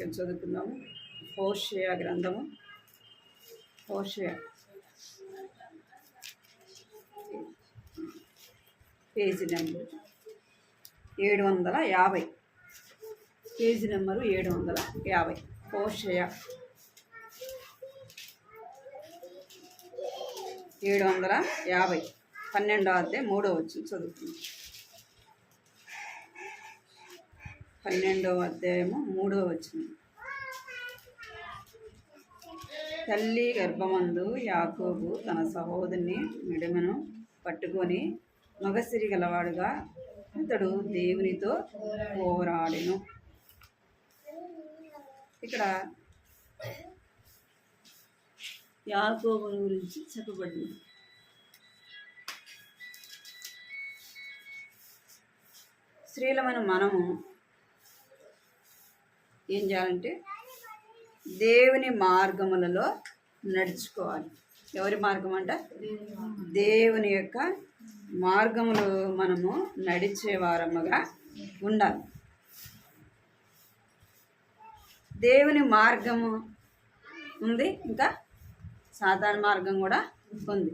వాక్యం చదువుకుందాము. హోషేయ గ్రంథము, హోషేయ page number 750, page number 750. హోషేయ 750, 12వ అధ్యాయం 3వ వచనం చదువుకుందాం. 12వ అధ్యాయము 3వ వచనం. తల్లి గర్భమందు యాకోబు తన సహోదరుని మెడమను పట్టుకొని మగసిరి గలవాడుగా అతడు దేవునితో పోరాడెను. ఇక్కడ యాకోబుని గురించి చెప్పబడింది. స్త్రీలమైన మనము ఏం చేయాలంటే దేవుని మార్గములలో నడుచుకోవాలి. ఎవరి మార్గం అంట? దేవుని యొక్క మార్గములో మనము నడిచే వారముగా ఉండాలి. దేవుని మార్గము ఉంది, ఇంకా సాధారణ మార్గం కూడా ఉంది.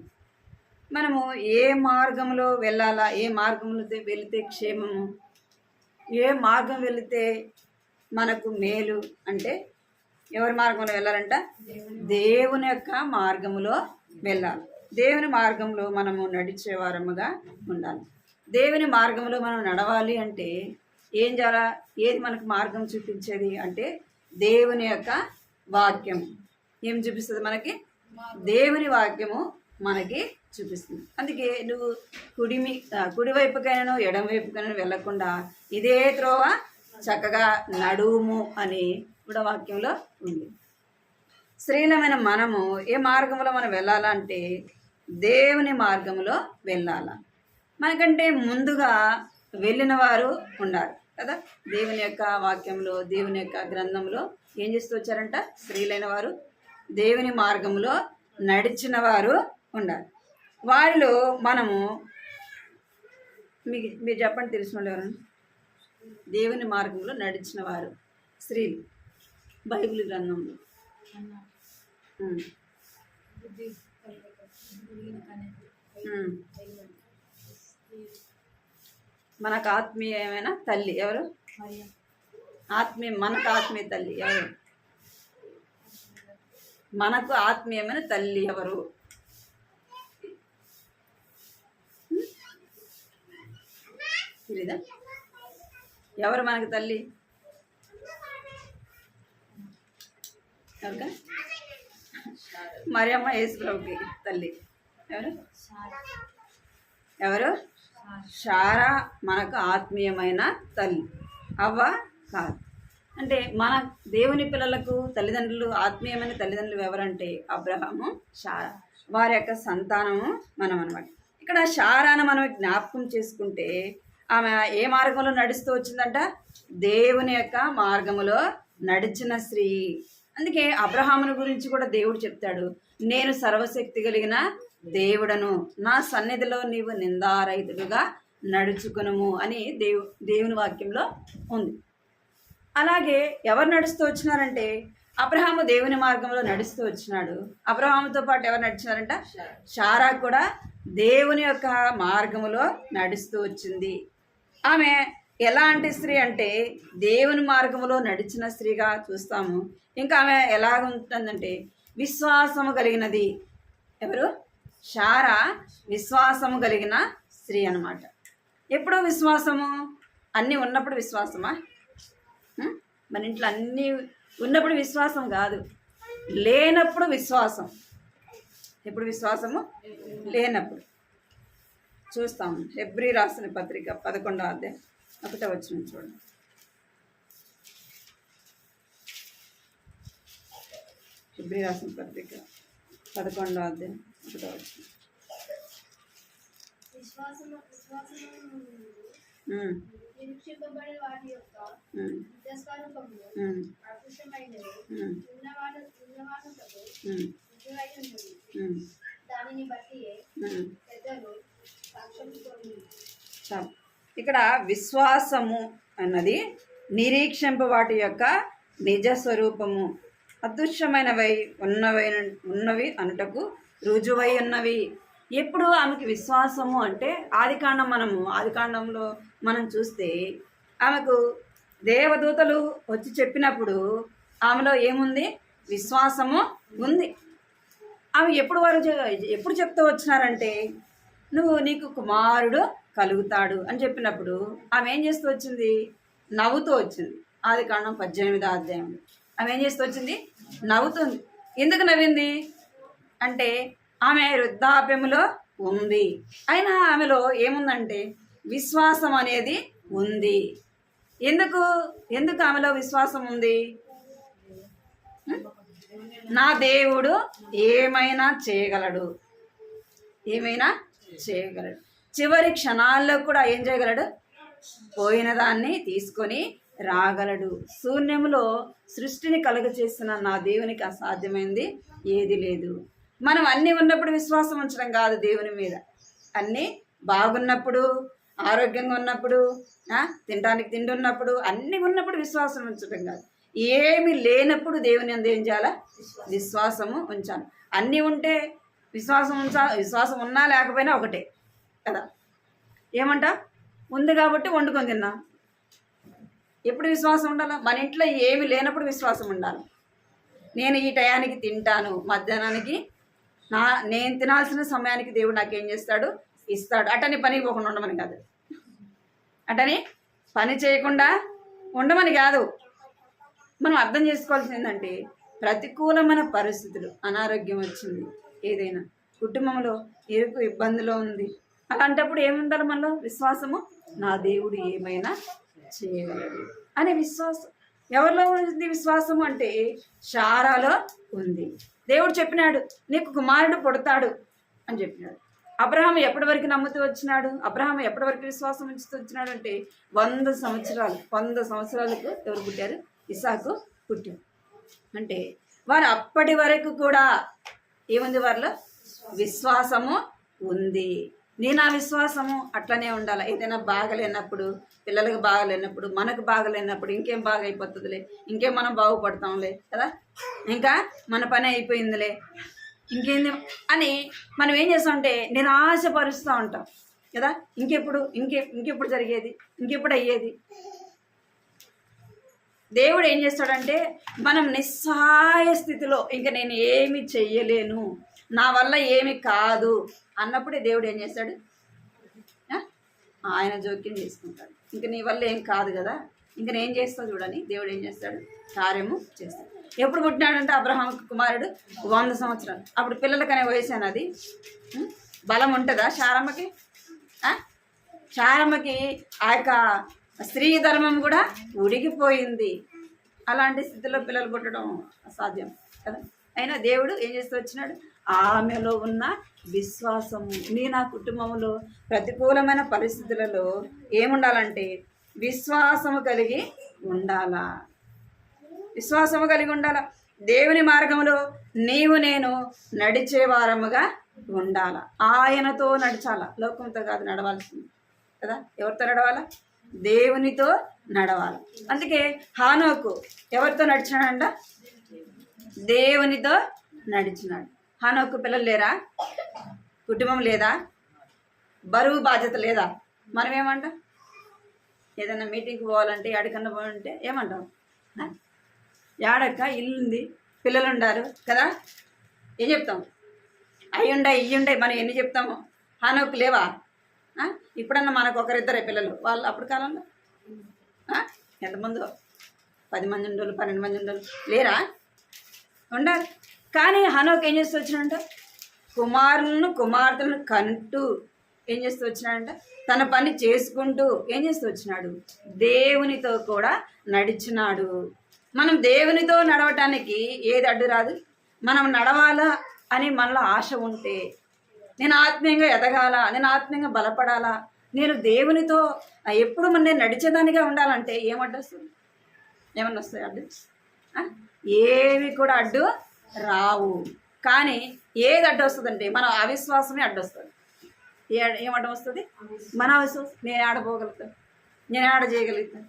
మనము ఏ మార్గంలో వెళ్ళాలా, ఏ మార్గంలో వెళితే క్షేమము, ఏ మార్గం వెళితే మనకు మేలు అంటే ఎవరి మార్గంలో వెళ్ళాలంట? దేవుని యొక్క మార్గములో వెళ్ళాలి. దేవుని మార్గంలో మనము నడిచే వారముగా ఉండాలి. దేవుని మార్గంలో మనం నడవాలి అంటే ఏం చేయాలా? ఏది మనకు మార్గం చూపించేది అంటే దేవుని యొక్క వాక్యం. ఏం చూపిస్తుంది మనకి? దేవుని వాక్యము మనకి చూపిస్తుంది. అందుకే నువ్వు కుడివైపుకైనా ఎడమ వైపుకైనా వెళ్ళకుండా ఇదే త్రోవ చక్కగా నడుము అని కూడా వాక్యంలో ఉంది. స్త్రీలమైన మనము ఏ మార్గంలో మనం వెళ్ళాలంటే దేవుని మార్గంలో వెళ్ళాల. మనకంటే ముందుగా వెళ్ళిన వారు ఉండాలి కదా. దేవుని యొక్క వాక్యంలో, దేవుని యొక్క గ్రంథంలో ఏం చేస్తూ వచ్చారంట? స్త్రీలైన వారు దేవుని మార్గంలో నడిచిన వారు ఉండాలి. వారిలో మనము మీరు చెప్పండి, తెలిసిన వాళ్ళు ఎవరన్నా దేవుని మార్గంలో నడిచిన వారు స్త్రీలు బైబిల్ గ్రంథంలో? మనకు ఆత్మీయమైన తల్లి ఎవరు? మనకు ఆత్మీయ తల్లి ఎవరు? మనకు ఆత్మీయమైన తల్లి ఎవరు? తెలీదా? ఎవరు మనకు తల్లి? ఎవరు? మరియమ్మ యేసుప్రభుకి తల్లి ఎవరు? ఎవరు? శారా మనకు ఆత్మీయమైన తల్లి. అవ్వ కాదు. అంటే మన దేవుని పిల్లలకు తల్లిదండ్రులు, ఆత్మీయమైన తల్లిదండ్రులు ఎవరంటే అబ్రహాము, శారా. వారి యొక్క సంతానము మనం అన్నమాట. ఇక్కడ శారాను మనం జ్ఞాపకం చేసుకుంటే ఆమె ఏ మార్గంలో నడుస్తూ వచ్చిందంట? దేవుని యొక్క మార్గములో నడిచిన స్త్రీ. అందుకే అబ్రహాముని గురించి కూడా దేవుడు చెప్తాడు, నేను సర్వశక్తి కలిగిన దేవుడను, నా సన్నిధిలో నీవు నిందారహితుడుగా నడుచుకునుము అని దేవుని వాక్యంలో ఉంది. అలాగే ఎవరు నడుస్తూ వచ్చినారంటే అబ్రహాము దేవుని మార్గంలో నడుస్తూ వచ్చినాడు. అబ్రహాముతో పాటు ఎవరు నడిచినారంట? శారా కూడా దేవుని యొక్క మార్గములో నడుస్తూ వచ్చింది. ఆమె ఎలాంటి స్త్రీ అంటే దేవుని మార్గంలో నడిచిన స్త్రీగా చూస్తాము. ఇంకా ఆమె ఎలాగ ఉంటుందంటే విశ్వాసము కలిగినది. ఎవరు? శారా విశ్వాసము కలిగిన స్త్రీ అన్నమాట. ఎప్పుడో విశ్వాసము? అన్నీ ఉన్నప్పుడు విశ్వాసమా? మన ఇంట్లో అన్నీ ఉన్నప్పుడు విశ్వాసం కాదు, లేనప్పుడు విశ్వాసం. ఎప్పుడు విశ్వాసము? లేనప్పుడు. చూస్తాము. హెబ్రీ రాసిన పత్రిక 11వ అధ్యాయం 1వ వచనం చూడండి. హెబ్రీ రాసిన పత్రిక 11వ అధ్యాయం 1వ వచనం. ఇక్కడ విశ్వాసము అన్నది నిరీక్షింప వాటి యొక్క నిజ స్వరూపము అదృశ్యమైనవై ఉన్నవి అనుటకు రుజువై ఉన్నవి. ఎప్పుడు ఆమెకి విశ్వాసము అంటే ఆదికాండంలో మనం చూస్తే ఆమెకు దేవదూతలు వచ్చి చెప్పినప్పుడు ఆమెలో ఏముంది? విశ్వాసము ఉంది. ఆమె ఎప్పుడు చెప్తూ వచ్చినారంటే నీకు కుమారుడు కలుగుతాడు అని చెప్పినప్పుడు ఆమె ఏం చేస్తూ వచ్చింది? నవ్వుతూ వచ్చింది. ఆదికాండం 18వ అధ్యాయంలో ఆమె ఏం చేస్తూ వచ్చింది? నవ్వుతుంది. ఎందుకు నవ్వింది అంటే ఆమె వృద్ధాప్యములో ఉంది, అయినా ఆమెలో ఏముందంటే విశ్వాసం అనేది ఉంది. ఎందుకు ఆమెలో విశ్వాసం ఉంది? నా దేవుడు ఏమైనా చేయగలడు. చివరి క్షణాల్లో కూడా ఏం చేయగలడు? పోయిన దాన్ని తీసుకొని రాగలడు. శూన్యములో సృష్టిని కలుగచేసిన నా దేవునికి అసాధ్యమైంది ఏది లేదు. మనం అన్నీ ఉన్నప్పుడు విశ్వాసం ఉంచడం కాదు దేవుని మీద. అన్నీ బాగున్నప్పుడు, ఆరోగ్యంగా ఉన్నప్పుడు, తినడానికి తిండి ఉన్నప్పుడు, అన్నీ ఉన్నప్పుడు విశ్వాసం ఉంచడం కాదు. ఏమి లేనప్పుడు దేవుని అందు ఏం చేయాలా? విశ్వాసము ఉంచాలి. అన్నీ ఉంటే విశ్వాసం ఉన్నా లేకపోయినా ఒకటే కదా. ఏమంట? ఉంది కాబట్టి వండుకొని తిన్నా. ఎప్పుడు విశ్వాసం ఉండాలా? మన ఇంట్లో ఏమి లేనప్పుడు విశ్వాసం ఉండాలి. నేను ఈ టయానికి తింటాను, మధ్యాహ్నానికి నేను తినాల్సిన సమయానికి దేవుడు నాకేం చేస్తాడు? ఇస్తాడు. అటని పనికి పోకుండా ఉండమని కాదు, అటని పని చేయకుండా ఉండమని కాదు. మనం అర్థం చేసుకోవాల్సింది ఏంటంటే ప్రతికూలమైన పరిస్థితులు, అనారోగ్యం వచ్చింది, ఏదైనా కుటుంబంలో ఇబ్బందిలో ఉంది, అలాంటప్పుడు ఏముండాలి మనలో? విశ్వాసము. నా దేవుడు ఏమైనా చేయగలడు అనే విశ్వాసం. ఎవరిలో ఉంది విశ్వాసము అంటే శారాలో ఉంది. దేవుడు చెప్పినాడు నీకు కుమారుడు పుడతాడు అని చెప్పినాడు. అబ్రహాం ఎప్పటి వరకు నమ్ముతూ వచ్చినాడు? అబ్రహాం ఎప్పటి వరకు విశ్వాసం ఉంచుతూ వచ్చినాడు అంటే 100 సంవత్సరాలకు ఎవరు పుట్టారు? ఇసాకు పుట్టారు. అంటే వారు అప్పటి వరకు కూడా ఏముంది? వారిలో విశ్వాసము ఉంది. నేను ఆ విశ్వాసము అట్లనే ఉండాలి. ఏదైనా బాగలేనప్పుడు, పిల్లలకు బాగలేనప్పుడు, మనకు బాగలేనప్పుడు ఇంకేం బాగా అయిపోతుందిలే, ఇంకేం మనం బాగుపడతాంలే కదా, ఇంకా మన పని అయిపోయిందిలే, ఇంకేంది అని మనం ఏం చేస్తామంటే నిరాశపరుస్తూ ఉంటాం కదా. ఇంకెప్పుడు జరిగేది, ఇంకెప్పుడు అయ్యేది. దేవుడు ఏం చేస్తాడంటే మనం నిస్సహాయ స్థితిలో ఇంకా నేను ఏమి చెయ్యలేను, నా వల్ల ఏమి కాదు అన్నప్పుడే దేవుడు ఏం చేస్తాడు? ఆయన జోక్యం చేసుకుంటాడు. ఇంక నీ వల్ల ఏం కాదు కదా, ఇంక నేను చేస్తా చూడని దేవుడు ఏం చేస్తాడు? కార్యము చేస్తాడు. ఎప్పుడు పుట్టినాడంటే అబ్రహాం కుమారుడు 100 సంవత్సరాలు. అప్పుడు పిల్లలకనే వయసు అది బలం ఉంటుందా? శారమ్మకి ఆ యొక్క స్త్రీ ధర్మం కూడా ఉడిగిపోయింది. అలాంటి స్థితిలో పిల్లలు పుట్టడం అసాధ్యం కదా. అయినా దేవుడు ఏం చేస్తూ వచ్చినాడు? ఆమెలో ఉన్న విశ్వాసము. నా కుటుంబంలో ప్రతికూలమైన పరిస్థితులలో ఏముండాలంటే విశ్వాసము కలిగి ఉండాలా. దేవుని మార్గంలో నేను నడిచే వారముగా ఉండాలా. ఆయనతో నడచాలా, లోకంతో కాదు నడవాల్సింది కదా. ఎవరితో నడవాలా? దేవునితో నడవాలి. అందుకే హానోకు ఎవరితో నడిచినాడంట? దేవునితో నడిచినాడు. హానోకు పిల్లలు లేరా? కుటుంబం లేదా? బరువు బాధ్యత లేదా? మనం ఏమంటాం? ఏదైనా మీటింగ్కి పోవాలంటే, ఎక్కడికన్నా పోవాలంటే ఏమంటాం? ఏడక్క ఇల్లు ఉంది, పిల్లలు ఉండారు కదా, ఏం చెప్తాం? ఇయ్యుండే మనం ఎన్ని చెప్తాము? హానోకు లేవా? ఇప్పుడన్నా మనకు ఒకరిద్దరే పిల్లలు. వాళ్ళు అప్పుడు కాలంలో ఎంతమందో 10 మంది ఉండోళ్ళు, 12 మంది ఉండోళ్ళు లేరా? ఉండాలి. కానీ హనోకు ఏం చేస్తూ వచ్చినాడంట? కుమార్తెలను కంటూ ఏం చేస్తూ వచ్చినాడంట? తన పని చేసుకుంటూ ఏం చేస్తూ వచ్చినాడు? దేవునితో కూడా నడిచినాడు. మనం దేవునితో నడవటానికి ఏది అడ్డు రాదు. మనం నడవాలా అని మనలో ఆశ ఉంటే, నేను ఆత్మీయంగా ఎదగాల, నేను ఆత్మీయంగా బలపడాలా, నేను దేవునితో ఎప్పుడు నేను నడిచేదానిగా ఉండాలంటే ఏమడ్డొస్తుంది? ఏమన్నా వస్తాయి అడ్డు? ఏవి కూడా అడ్డు రావు. కానీ ఏది అడ్డు వస్తుందంటే మన అవిశ్వాసమే అడ్డొస్తుంది. ఏమడ్డం వస్తుంది? మన అవిశ్వాసం. నేను ఆడపోగలుగుతాను, నేను ఆడ చేయగలుగుతాను.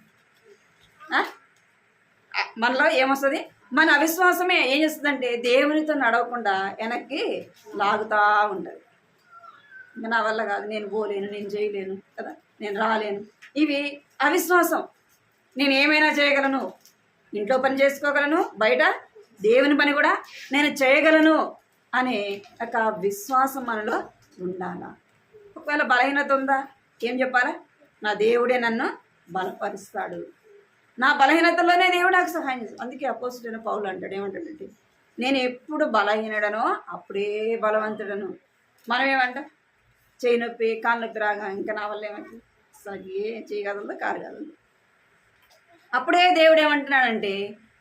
మనలో ఏమొస్తుంది? మన అవిశ్వాసమే ఏం చేస్తుందంటే దేవునితో నడవకుండా వెనక్కి లాగుతూ ఉంటుంది. ఇంకా నా వల్ల కాదు, నేను పోలేను, నేను చేయలేను కదా, నేను రాలేను, ఇవి అవిశ్వాసం. నేను ఏమైనా చేయగలను, ఇంట్లో పని చేసుకోగలను, బయట దేవుని పని కూడా నేను చేయగలను అనే ఒక విశ్వాసం మనలో ఉండాలా. ఒకవేళ బలహీనత ఉందా, ఏం చెప్పాలా? నా దేవుడే నన్ను బలపరుస్తాడు, నా బలహీనతలోనే దేవుడు నాకు సహాయం చేస్తాడు. అందుకే అపోజిట్ పౌలు అంటాడు, ఏమంటాడంటే నేను ఎప్పుడు బలహీనడనో అప్పుడే బలవంతుడను. మనం ఏమంటాం? చేయి నొప్పి, కాళ్ళ నొప్పి రాగా ఇంకా నా వల్ల ఏమంటే అసలు ఏం చేయగలదో కారగలదు. అప్పుడే దేవుడు ఏమంటున్నాడంటే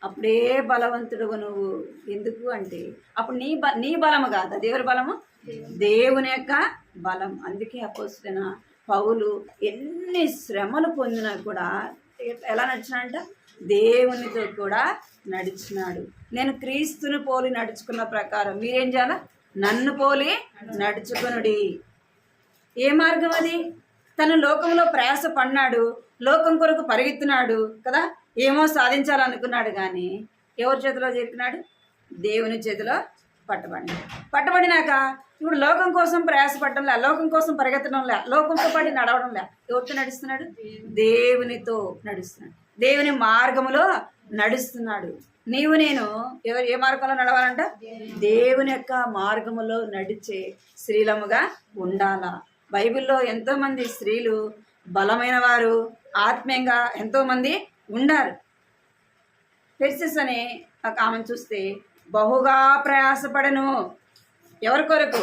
అప్పుడే బలవంతుడుగా నువ్వు. ఎందుకు అంటే అప్పుడు నీ బలము కాదు, దేవుని బలము, దేవుని యొక్క బలం. అందుకే అపోజిట్ పౌలు ఎన్ని శ్రమలు పొందినా కూడా ఎలా నడిచినాడంట? దేవునితో కూడా నడిచినాడు. నేను క్రీస్తుని పోలి నడుచుకున్న ప్రకారం మీరేం చేయాలా? నన్ను పోలి నడుచుకునుడి. ఏ మార్గం అది? తను లోకంలో ప్రయాస పడినాడు, లోకం కొరకు పరిగెత్తున్నాడు కదా, ఏమో సాధించాలనుకున్నాడు. కానీ ఎవరి చేతిలో చేరుకున్నాడు? దేవుని చేతిలో పట్టబడినాక ఇప్పుడు లోకం కోసం ప్రయాసపడటంలే, లోకం కోసం పరిగెత్తడంలే, లోకంతో పడి నడవడంలే. ఎవరితో నడుస్తున్నాడు? దేవునితో నడుస్తున్నాడు, దేవుని మార్గములో నడుస్తున్నాడు. నీవు నేను ఏ మార్గంలో నడవాలంట? దేవుని యొక్క మార్గములో నడిచే స్త్రీలముగా ఉండాలా. బైబిల్లో ఎంతోమంది స్త్రీలు బలమైన వారు, ఆత్మీయంగా ఎంతోమంది ఉండారు. పెర్సిస్ అనే ఒక ఆమెను చూస్తే బహుగా ప్రయాసపడను. ఎవరి కొరకు?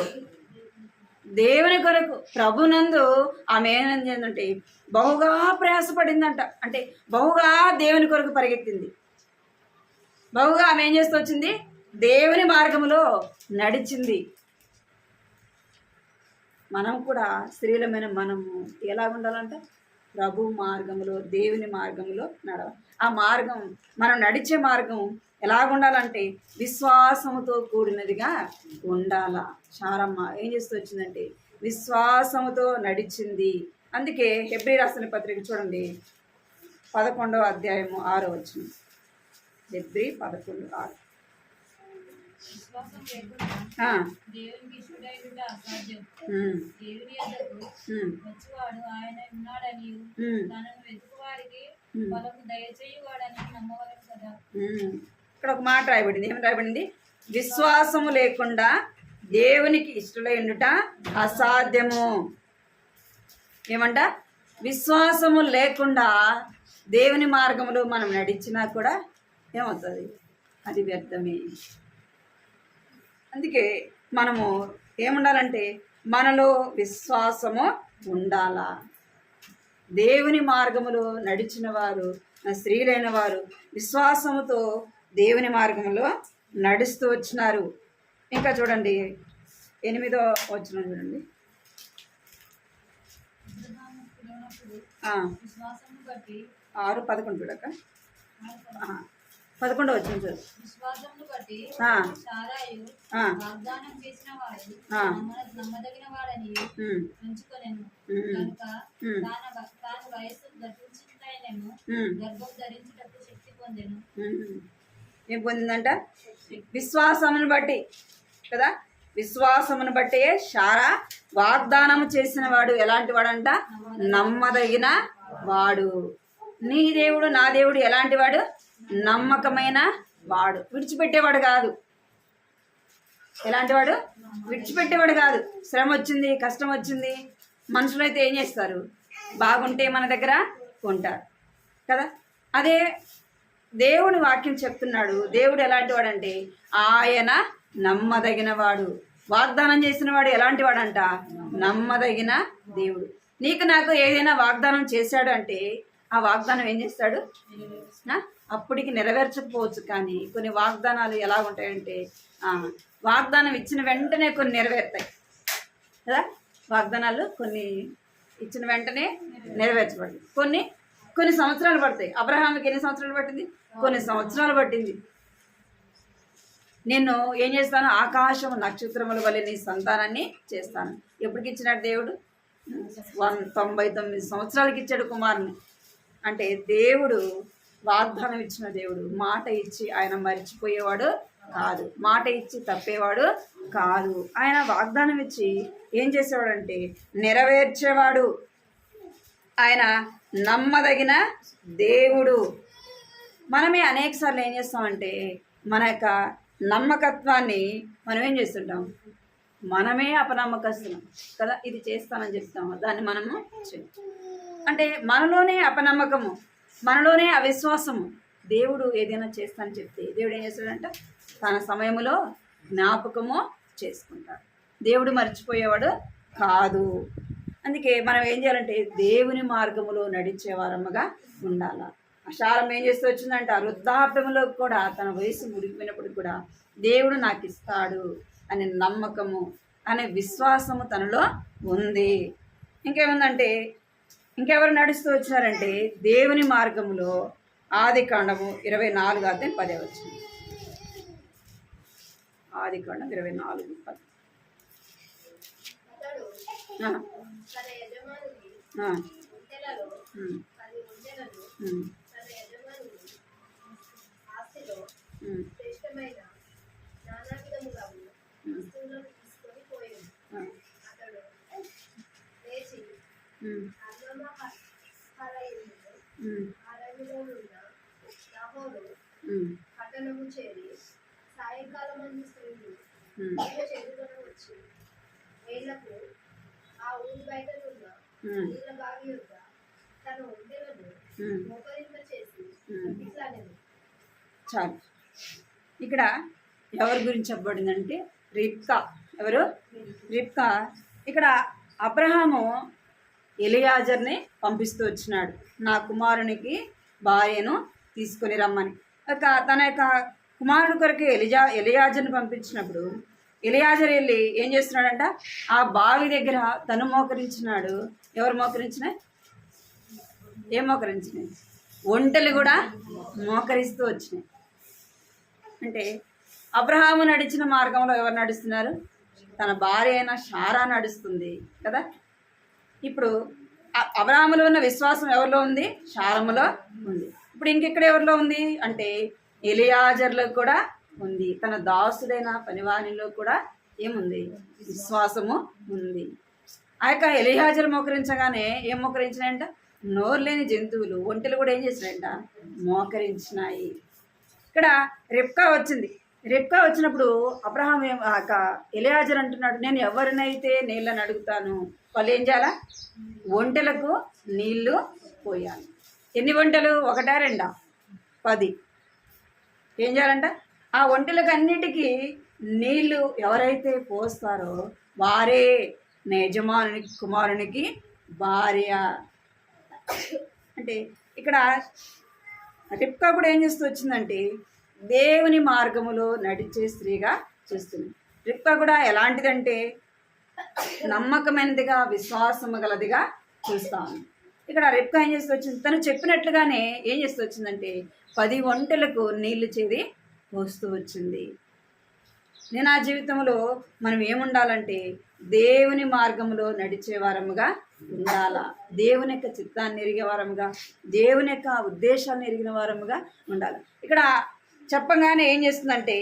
దేవుని కొరకు. ప్రభునందు ఆమె ఏంటంటే బహుగా ప్రయాసపడిందంట. అంటే బహుగా దేవుని కొరకు పరిగెత్తింది. బహుగా ఆమె ఏం చేస్తూ వచ్చింది? దేవుని మార్గములో నడిచింది. మనం కూడా స్త్రీలమైన మనము ఎలా ఉండాలంట? ప్రభు మార్గములో, దేవుని మార్గంలో నడవాలి. ఆ మార్గం, మనం నడిచే మార్గం ఎలాగుండాలంటే విశ్వాసముతో కూడినదిగా ఉండాలా. శారమ్మ ఏం చేస్తూ వచ్చిందంటే విశ్వాసముతో నడిచింది. అందుకే హెబ్రీ రాసిన పత్రిక చూడండి, 11వ అధ్యాయము 6వ వచనం. హెబ్రీ 11:6. ఇక్కడ ఒక మాట రాయబడింది. ఏమి రాయబడింది? విశ్వాసము లేకుండా దేవునికి ఇష్టలై ఉండుట అసాధ్యము. ఏమంట? విశ్వాసము లేకుండా దేవుని మార్గంలో మనం నడిచినా కూడా ఏమవుతుంది? అది వ్యర్థమే. అందుకే మనము ఏముండాలంటే మనలో విశ్వాసము ఉండాలా. దేవుని మార్గములో నడిచిన వారు, స్త్రీలైన వారు విశ్వాసముతో దేవుని మార్గంలో నడుస్తూ వచ్చినారు. ఇంకా చూడండి 8వ వచనం చూడండి. 6:11 చూడక 11వ వచనం చూడు. ఏం పొందిందంట? విశ్వాసమును బట్టి కదా. విశ్వాసమును బట్టే శారా వాగ్దానము చేసిన వాడు ఎలాంటి వాడంట? నమ్మదగిన వాడు. నీ దేవుడు, నా దేవుడు ఎలాంటి వాడు? నమ్మకమైన వాడు, విడిచిపెట్టేవాడు కాదు. ఎలాంటి వాడు? విడిచిపెట్టేవాడు కాదు. శ్రమ వచ్చింది, కష్టం వచ్చింది, మనుషులైతే ఏం చేస్తారు? బాగుంటే మన దగ్గర ఉంటారు కదా. అదే దేవుని వాక్యం చెప్తున్నాడు. దేవుడు ఎలాంటి వాడంటే ఆయన నమ్మదగిన వాడు. వాగ్దానం చేసిన వాడు ఎలాంటి వాడంట? నమ్మదగిన దేవుడు. నీకు నాకు ఏదైనా వాగ్దానం చేశాడు అంటే ఆ వాగ్దానం ఏం చేస్తాడు? అప్పటికి నెరవేర్చకపోవచ్చు, కానీ కొన్ని వాగ్దానాలు ఎలా ఉంటాయంటే వాగ్దానం ఇచ్చిన వెంటనే కొన్ని నెరవేరుతాయి కదా. వాగ్దానాలు కొన్ని ఇచ్చిన వెంటనే నెరవేర్చబడతాయి, కొన్ని సంవత్సరాలు పడతాయి. అబ్రహాంకి ఎన్ని సంవత్సరాలు పట్టింది? కొన్ని సంవత్సరాలు పట్టింది. నేను ఏం చేస్తాను? ఆకాశం నక్షత్రముల వల్ల నీ సంతానాన్ని చేస్తాను. ఎప్పటికి ఇచ్చినాడు దేవుడు? 99 సంవత్సరాలకి ఇచ్చాడు కుమారుని. అంటే దేవుడు వాగ్దానం ఇచ్చిన దేవుడు. మాట ఇచ్చి ఆయన మర్చిపోయేవాడు కాదు, మాట ఇచ్చి తప్పేవాడు కాదు. ఆయన వాగ్దానం ఇచ్చి ఏం చేసేవాడంటే నెరవేర్చేవాడు. ఆయన నమ్మదగిన దేవుడు. మనమే అనేకసార్లు ఏం చేస్తామంటే మన యొక్క నమ్మకత్వాన్ని మనం ఏం చేస్తుంటాం, మనమే అపనమ్మకస్తున్నాం కదా. ఇది చేస్తానని చెప్తాము, దాన్ని మనము అంటే మనలోనే అపనమ్మకము, మనలోనే అవిశ్వాసము. దేవుడు ఏదైనా చేస్తానని చెప్తే దేవుడు ఏం చేస్తాడంట, తన సమయంలో జ్ఞాపకము చేసుకుంటాడు. దేవుడు మర్చిపోయేవాడు కాదు. అందుకే మనం ఏం చేయాలంటే దేవుని మార్గములో నడిచే వారముగా ఉండాల. అషారం ఏం చేస్తూ వచ్చిందంట, వృద్ధాప్యంలో కూడా తన వయసు ముడిపోయినప్పుడు కూడా దేవుడు నాకు ఇస్తాడు అనే నమ్మకము అనే విశ్వాసము తనలో ఉంది. ఇంకేముందంటే ఇంకెవరు నడుస్తూ వచ్చినారంటే దేవుని మార్గములో ఆదికాండము 24:10 వచ్చింది. ఆదికాండం 24:10. పట్టణము చేరి సాయంకాలం స్త్రీలు వచ్చి వేళ్లకు ఆ ఊరి బయట నీళ్ళ బావి యొక్క తన ఒంటెలను మోకరింపచేసి ఇట్లా చాలు. ఇక్కడ ఎవరి గురించి చెప్పబడిందంటే రిబ్కా. ఎవరు? రిబ్కా. ఇక్కడ అబ్రహాము ఎలియాజర్ని పంపిస్తూ వచ్చినాడు, నా కుమారునికి భార్యను తీసుకొని రమ్మని. తన యొక్క కుమారుడు కొరకు ఎలియాజర్ని పంపించినప్పుడు ఎలియాజర్ వెళ్ళి ఏం చేస్తున్నాడంట, ఆ బావి దగ్గర తను మోకరించినాడు. ఎవరు మోకరించినాయి? ఏం మోకరించినాయి? ఒంటెలు కూడా మోకరిస్తూ వచ్చినాయి. అంటే అబ్రహాము నడిచిన మార్గంలో ఎవరు నడుస్తున్నారు? తన భార్య అయిన శారా నడుస్తుంది కదా. ఇప్పుడు అబ్రహాములో ఉన్న విశ్వాసం ఎవరిలో ఉంది? శారములో ఉంది. ఇప్పుడు ఇంకెక్కడ ఎవరిలో ఉంది అంటే ఎలియాజర్లో కూడా ఉంది. తన దాసుడైన పనివానిలో కూడా ఏముంది? విశ్వాసము ఉంది. ఆ యొక్క ఎలియాజర్ మోకరించగానే ఏం మోకరించినాయంట? నోరు లేని జంతువులు, ఒంటెలు కూడా ఏం చేసినాయంట? మోకరించినాయి. ఇక్కడ రిబ్కా వచ్చింది. రిబ్కా వచ్చినప్పుడు అబ్రహాం ఎలియాజర్ అంటున్నాడు, నేను ఎవరినైతే నీళ్ళని అడుగుతాను వాళ్ళు ఏం చేయాలా? ఒంటెలకు నీళ్లు పోయాలి. ఎన్ని ఒంటెలు? 1, 2, 10. ఏం చేయాలంట? ఆ ఒంటెలకు అన్నిటికీ నీళ్లు ఎవరైతే పోస్తారో వారే నా యజమానునికి కుమారునికి భార్య. అంటే ఇక్కడ రిబ్కా కూడా ఏం చేస్తూ వచ్చిందంటే దేవుని మార్గములో నడిచే స్త్రీగా చూస్తుంది. రిబ్కా కూడా ఎలాంటిదంటే నమ్మకమైనదిగా, విశ్వాసము గలదిగా చూస్తాను. ఇక్కడ రిబ్కా ఏం చేస్తూ వచ్చింది? తను చెప్పినట్లుగానే ఏం చేస్తూ వచ్చిందంటే 10 ఒంటెలకు నీళ్లు చేది పోస్తూ వచ్చింది. నేను ఆ జీవితంలో మనం ఏముండాలంటే దేవుని మార్గంలో నడిచే వారముగా ఉండాలా. దేవుని యొక్క చిత్తాన్ని ఎరిగే వారముగా, దేవుని యొక్క ఉద్దేశాలను ఎరిగిన వారముగా ఉండాలి. ఇక్కడ చెప్పగానే ఏం చేస్తుందంటే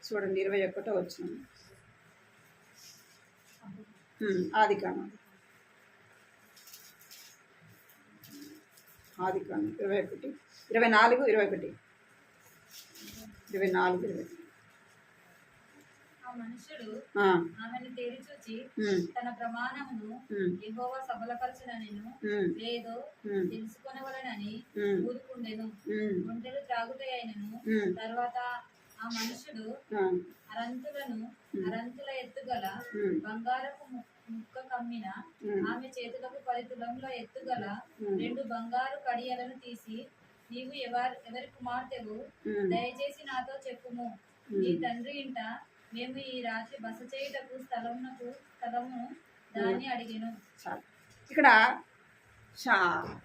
చూడండి 21వ వచనం ఆదికాండం 21, 24, 21. ఆ మనుషుడు ఆమెను తేరి చూచి తన ప్రమాణమును యెహోవా సబలపరచుననెను లేదో తెలుసుకొనవలెనని ఊరుకుండెను. ఒంటెలు త్రాగుటయైనను. తర్వాత ఆ మనుషుడు అరంతుల ఎత్తుగల బంగారపు ముక్క కమ్మిన ఆమె చేతులకు 10 తులముల ఎత్తుగల 2 బంగారు కడియలను తీసి, నీవు ఎవరి కుమార్తెవు? దయచేసి నాతో చెప్పుము. నీ తండ్రి ఇంట మేము ఈ రాత్రి బస చేయుటకు స్థలమును దాన్ని అడిగెను. ఇక్కడ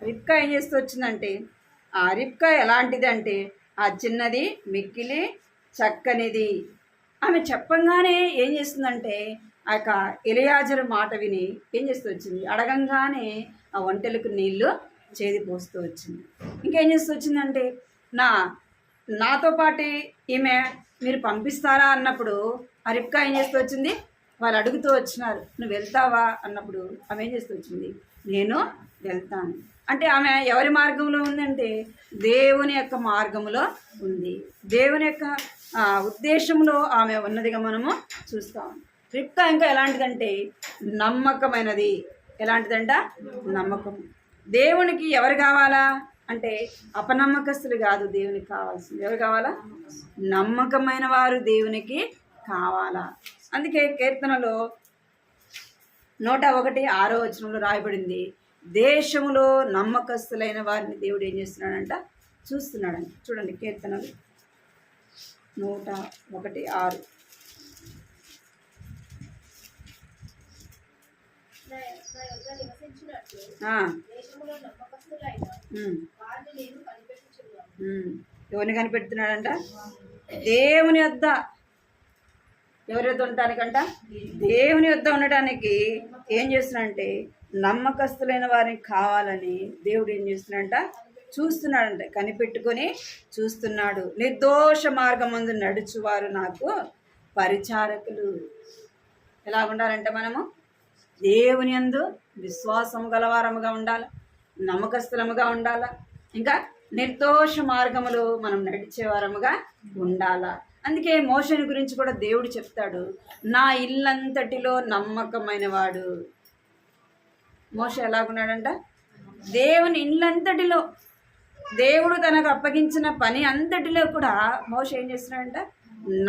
రిబ్కా ఏం చేస్తూ వచ్చిందంటే, ఆ రిబ్కా ఎలాంటిది అంటే ఆ చిన్నది, మిక్కిలి చక్కనిది. ఆమె చెప్పంగానే ఏం చేస్తుందంటే ఆ యొక్క ఎలియాజరు మాట విని ఏం చేస్తూ వచ్చింది? అడగంగానే ఆ ఒంటెలకు నీళ్లు చేది పోస్తూ వచ్చింది. ఇంకేం చేస్తూ వచ్చిందంటే నాతో పాటు ఈమె మీరు పంపిస్తారా అన్నప్పుడు ఆ రిబ్కా ఏం చేస్తూ వచ్చింది, వాళ్ళు అడుగుతూ వచ్చినారు నువ్వు వెళ్తావా అన్నప్పుడు ఆమె ఏం చేస్తూ వచ్చింది, నేను వెళ్తాను. అంటే ఆమె ఎవరి మార్గంలో ఉందంటే దేవుని యొక్క మార్గంలో ఉంది. దేవుని యొక్క ఉద్దేశంలో ఆమె ఉన్నదిగా మనము చూస్తాం. రిబ్కా ఇంకా ఎలాంటిదంటే నమ్మకమైనది. ఎలాంటిదంట? నమ్మకం. దేవునికి ఎవరు కావాలా అంటే అపనమ్మకస్తులు కాదు, దేవునికి కావాల్సింది ఎవరు కావాలా? నమ్మకమైన వారు దేవునికి కావాలా. అందుకే కీర్తనలో 101:6 రాయబడింది, దేశములో నమ్మకస్తులైన వారిని దేవుడు ఏం చేస్తున్నాడంట, చూస్తున్నాడంట. చూడండి కీర్తనలు 101:6. ఎవరిని కనిపెడుతున్నాడంట? దేవుని వద్ద. ఎవరి వద్ద ఉండటానికంట? దేవుని వద్ద ఉండటానికి ఏం చేస్తున్నాడంటే నమ్మకస్తులైన వారిని కావాలని దేవుడు ఏం చేస్తున్నాడంట, చూస్తున్నాడంట. కనిపెట్టుకొని చూస్తున్నాడు. నిర్దోష మార్గమందు నడుచువారు నాకు పరిచారకులు. ఎలా ఉండాలంటే మనము దేవుని యందు విశ్వాసము గలవారముగా ఉండాలి, నమ్మకస్తులముగా ఉండాలా, ఇంకా నిర్దోష మార్గములు మనం నడిచేవారముగా ఉండాలా. అందుకే మోషేని గురించి కూడా దేవుడు చెప్తాడు, నా ఇల్లంతటిలో నమ్మకమైన వాడు. మోషే ఎలాగున్నాడంట? దేవుని ఇల్లంతటిలో, దేవుడు తనకు అప్పగించిన పని అంతటిలో కూడా మోషే ఏం చేస్తున్నాడంట,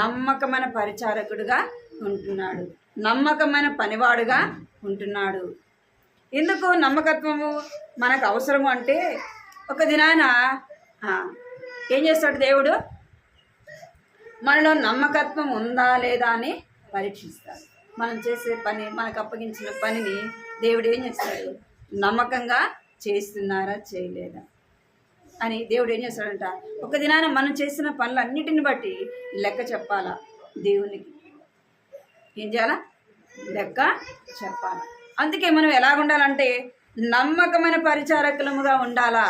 నమ్మకమైన పరిచారకుడుగా ఉంటున్నాడు, నమ్మకమైన పనివాడుగా ఉంటున్నాడు. ఎందుకు నమ్మకత్వము మనకు అవసరము అంటే ఒక దినాన ఏం చేస్తాడు దేవుడు, మనలో నమ్మకత్వం ఉందా లేదా అని పరీక్షిస్తాడు. మనం చేసే పని, మనకు అప్పగించిన పనిని దేవుడు ఏం చేస్తాడు, నమ్మకంగా చేస్తున్నారా చేయలేదా అని దేవుడు ఏం చేస్తాడంట, ఒక దినాన మనం చేసిన పనులన్నిటిని బట్టి లెక్క చెప్పాలా. దేవునికి ఏం చేయాలా? లెక్క చెప్పాలా. అందుకే మనం ఎలాగుండాలంటే నమ్మకమైన పరిచారకులముగా ఉండాలా.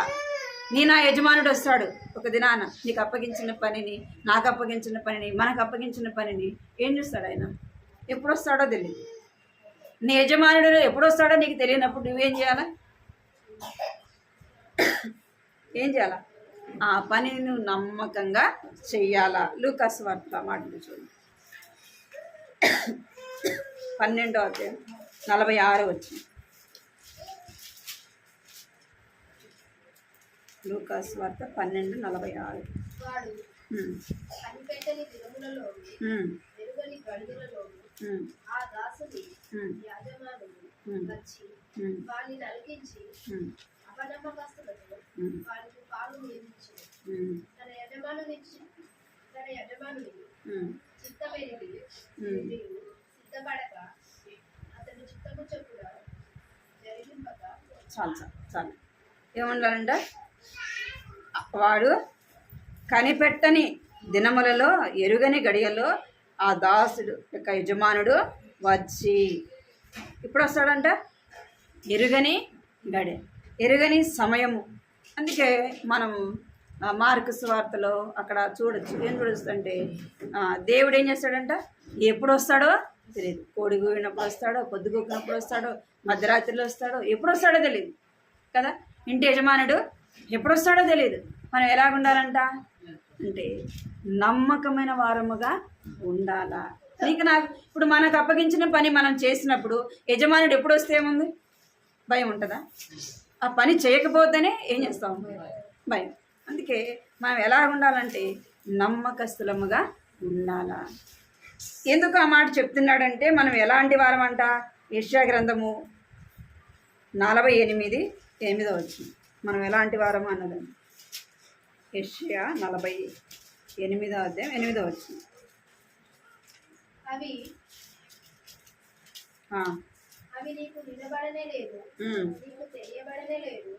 నా యజమానుడు వస్తాడు ఒక దినాన, నీకు అప్పగించిన పనిని, నాకు అప్పగించిన పనిని, మనకు అప్పగించిన పనిని ఏం చేస్తాడు ఆయన? ఎప్పుడు వస్తాడో తెలియదు. నీ యజమానుడు ఎప్పుడు వస్తాడో నీకు తెలియనప్పుడు నువ్వేం చేయాలా? ఏం చేయాలా? ఆ పనిని నువ్వు నమ్మకంగా చెయ్యాలా. లూకాసు వార్త మాటలు చూడండి, 12:46. లూకాసు వార్త 12:46. చాలు ఏమంటారంట, వాడు కనిపెట్టని దినములలో, ఎరుగని గడియలో ఆ దాసుడు యొక్క యజమానుడు వచ్చి, ఇప్పుడు వస్తాడంట ఎరుగని గడియ, ఎరుగని సమయము. అందుకే మనం మార్కు సువార్తలో అక్కడ చూడొచ్చు. ఏం చూడొచ్చు అంటే దేవుడు ఏం చేస్తాడంట, ఎప్పుడు వస్తాడో తెలియదు. కోడి కూడినప్పుడు వస్తాడో, పొద్దు కూకినప్పుడు వస్తాడో, మధ్యరాత్రిలో వస్తాడో, ఎప్పుడు వస్తాడో తెలియదు కదా. ఇంటి యజమానుడు ఎప్పుడు వస్తాడో తెలియదు. మనం ఎలాగుండాలంట అంటే నమ్మకమైన వారముగా ఉండాలా. నాకు ఇప్పుడు మనకు అప్పగించిన పని మనం చేసినప్పుడు యజమానుడు ఎప్పుడు వస్తే ఏముంది? భయం ఉంటుందా? ఆ పని చేయకపోతేనే ఏం చేస్తాం? భయం. అందుకే మనం ఎలా ఉండాలంటే నమ్మకస్తులముగా ఉండాలా. ఎందుకు ఆ మాట చెప్తున్నాడంటే మనం ఎలాంటి వారం అంట, యెషయా గ్రంథము 48:8 మనం ఎలాంటి వారము అన్నదండి. యెషయా 48:8 అవి నీకు వినబడనే లేదు, నీకు తెలియబడనే లేదు,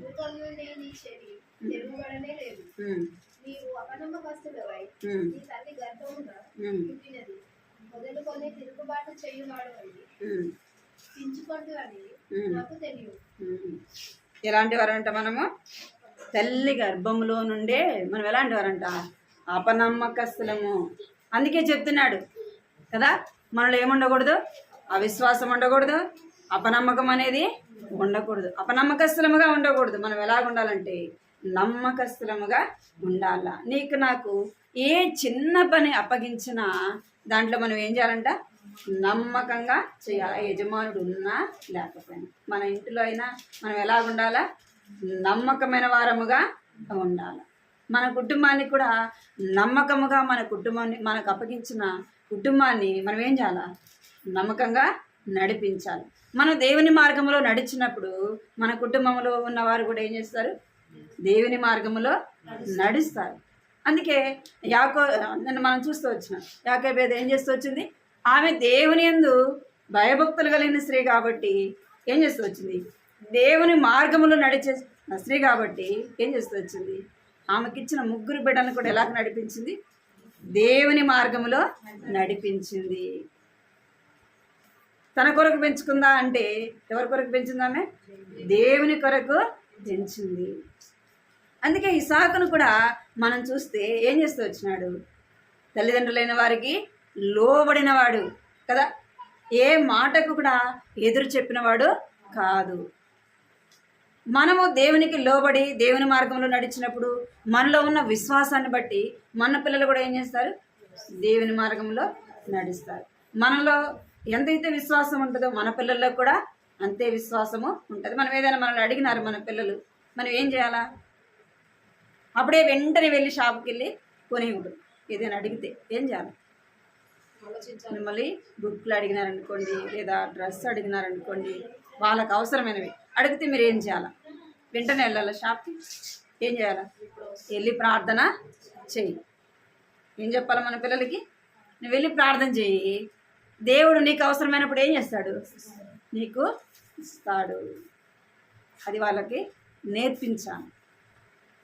భూతం నుండి నీ చెవి తెలుగుబడనే లేదు. నీవు అపనమ్మకస్తుడవై నీ తల్లి గర్భమున పుట్టినది మొదలుకొని తిరుగుబాటు చేయువాడు అని పించుకొంటూ అని నాకు తెలియదు. ఎలాంటి వారంట మనము? తల్లి గర్భంలో నుండే మనం ఎలాంటి వారంట? అపనమ్మకస్తులము. అందుకే చెప్తున్నాడు కదా, మనలో ఏముండకూడదు? అవిశ్వాసం ఉండకూడదు, అపనమ్మకం అనేది ఉండకూడదు, అపనమ్మకస్తులముగా ఉండకూడదు. మనం ఎలాగ ఉండాలంటే నమ్మకస్తులముగా ఉండాల. నీకు నాకు ఏ చిన్న పని అప్పగించినా దాంట్లో మనం ఏం చేయాలంట? నమ్మకంగా చేయాలి. యజమానుడు ఉన్నా లేకపోయినా మన ఇంటిలో అయినా మనం ఎలాగ ఉండాలా? నమ్మకమైన వారముగా ఉండాలి. మన కుటుంబాన్ని కూడా నమ్మకముగా మనకు అప్పగించిన కుటుంబాన్ని మనం ఏం చేయాలా? నమ్మకంగా నడిపించాలి. మనం దేవుని మార్గంలో నడిచినప్పుడు మన కుటుంబంలో ఉన్నవారు కూడా ఏం చేస్తారు? దేవుని మార్గంలో నడుస్తారు. అందుకే నిన్న మనం చూస్తూ వచ్చినాం, యాకోబు ఏం చేస్తూ వచ్చింది? ఆమె దేవుని యందు భయభక్తులు కలిగిన స్త్రీ కాబట్టి ఏం చేస్తూ వచ్చింది? దేవుని మార్గంలో నడిచే స్త్రీ కాబట్టి ఏం చేస్తూ వచ్చింది? ఆమెకిచ్చిన 3 బిడ్డలను కూడా ఎలా నడిపించింది? దేవుని మార్గంలో నడిపించింది. తన కొరకు పెంచుకుందా అంటే ఎవరి కొరకు పెంచింది? ఆమె దేవుని కొరకు పెంచింది. అందుకే ఇసాకును కూడా మనం చూస్తే ఏం చేస్తూ వచ్చినాడు? తల్లిదండ్రులైన వారికి లోబడినవాడు కదా, ఏ మాటకు కూడా ఎదురు చెప్పినవాడు కాదు. మనము దేవునికి లోబడి దేవుని మార్గంలో నడిచినప్పుడు మనలో ఉన్న విశ్వాసాన్ని బట్టి మన పిల్లలు కూడా ఏం చేస్తారు? దేవుని మార్గంలో నడుస్తారు. మనలో ఎంతైతే విశ్వాసం ఉంటుందో మన పిల్లల్లో కూడా అంతే విశ్వాసము ఉంటుంది. మనం ఏదైనా మనల్ని అడిగినారు మన పిల్లలు, మనం ఏం చేయాలా? అప్పుడే వెంటనే వెళ్ళి షాప్కి వెళ్ళి కొనేయకూడదు. ఏదైనా అడిగితే ఏం చేయాలి? మిమ్మల్ని బుక్లు అడిగినారనుకోండి, లేదా డ్రెస్ అడిగినారనుకోండి, వాళ్ళకు అవసరమైనవి అడిగితే మీరు ఏం చేయాలా? వెంటనే వెళ్ళాలా షాప్కి? ఏం చేయాలా? వెళ్ళి ప్రార్థన చెయ్యి. ఏం చెప్పాలి మన పిల్లలకి? నువ్వు వెళ్ళి ప్రార్థన చెయ్యి, దేవుడు నీకు అవసరమైనప్పుడు ఏం చేస్తాడు? నీకు ఇస్తాడు. అది వాళ్ళకి నేర్పించాలి.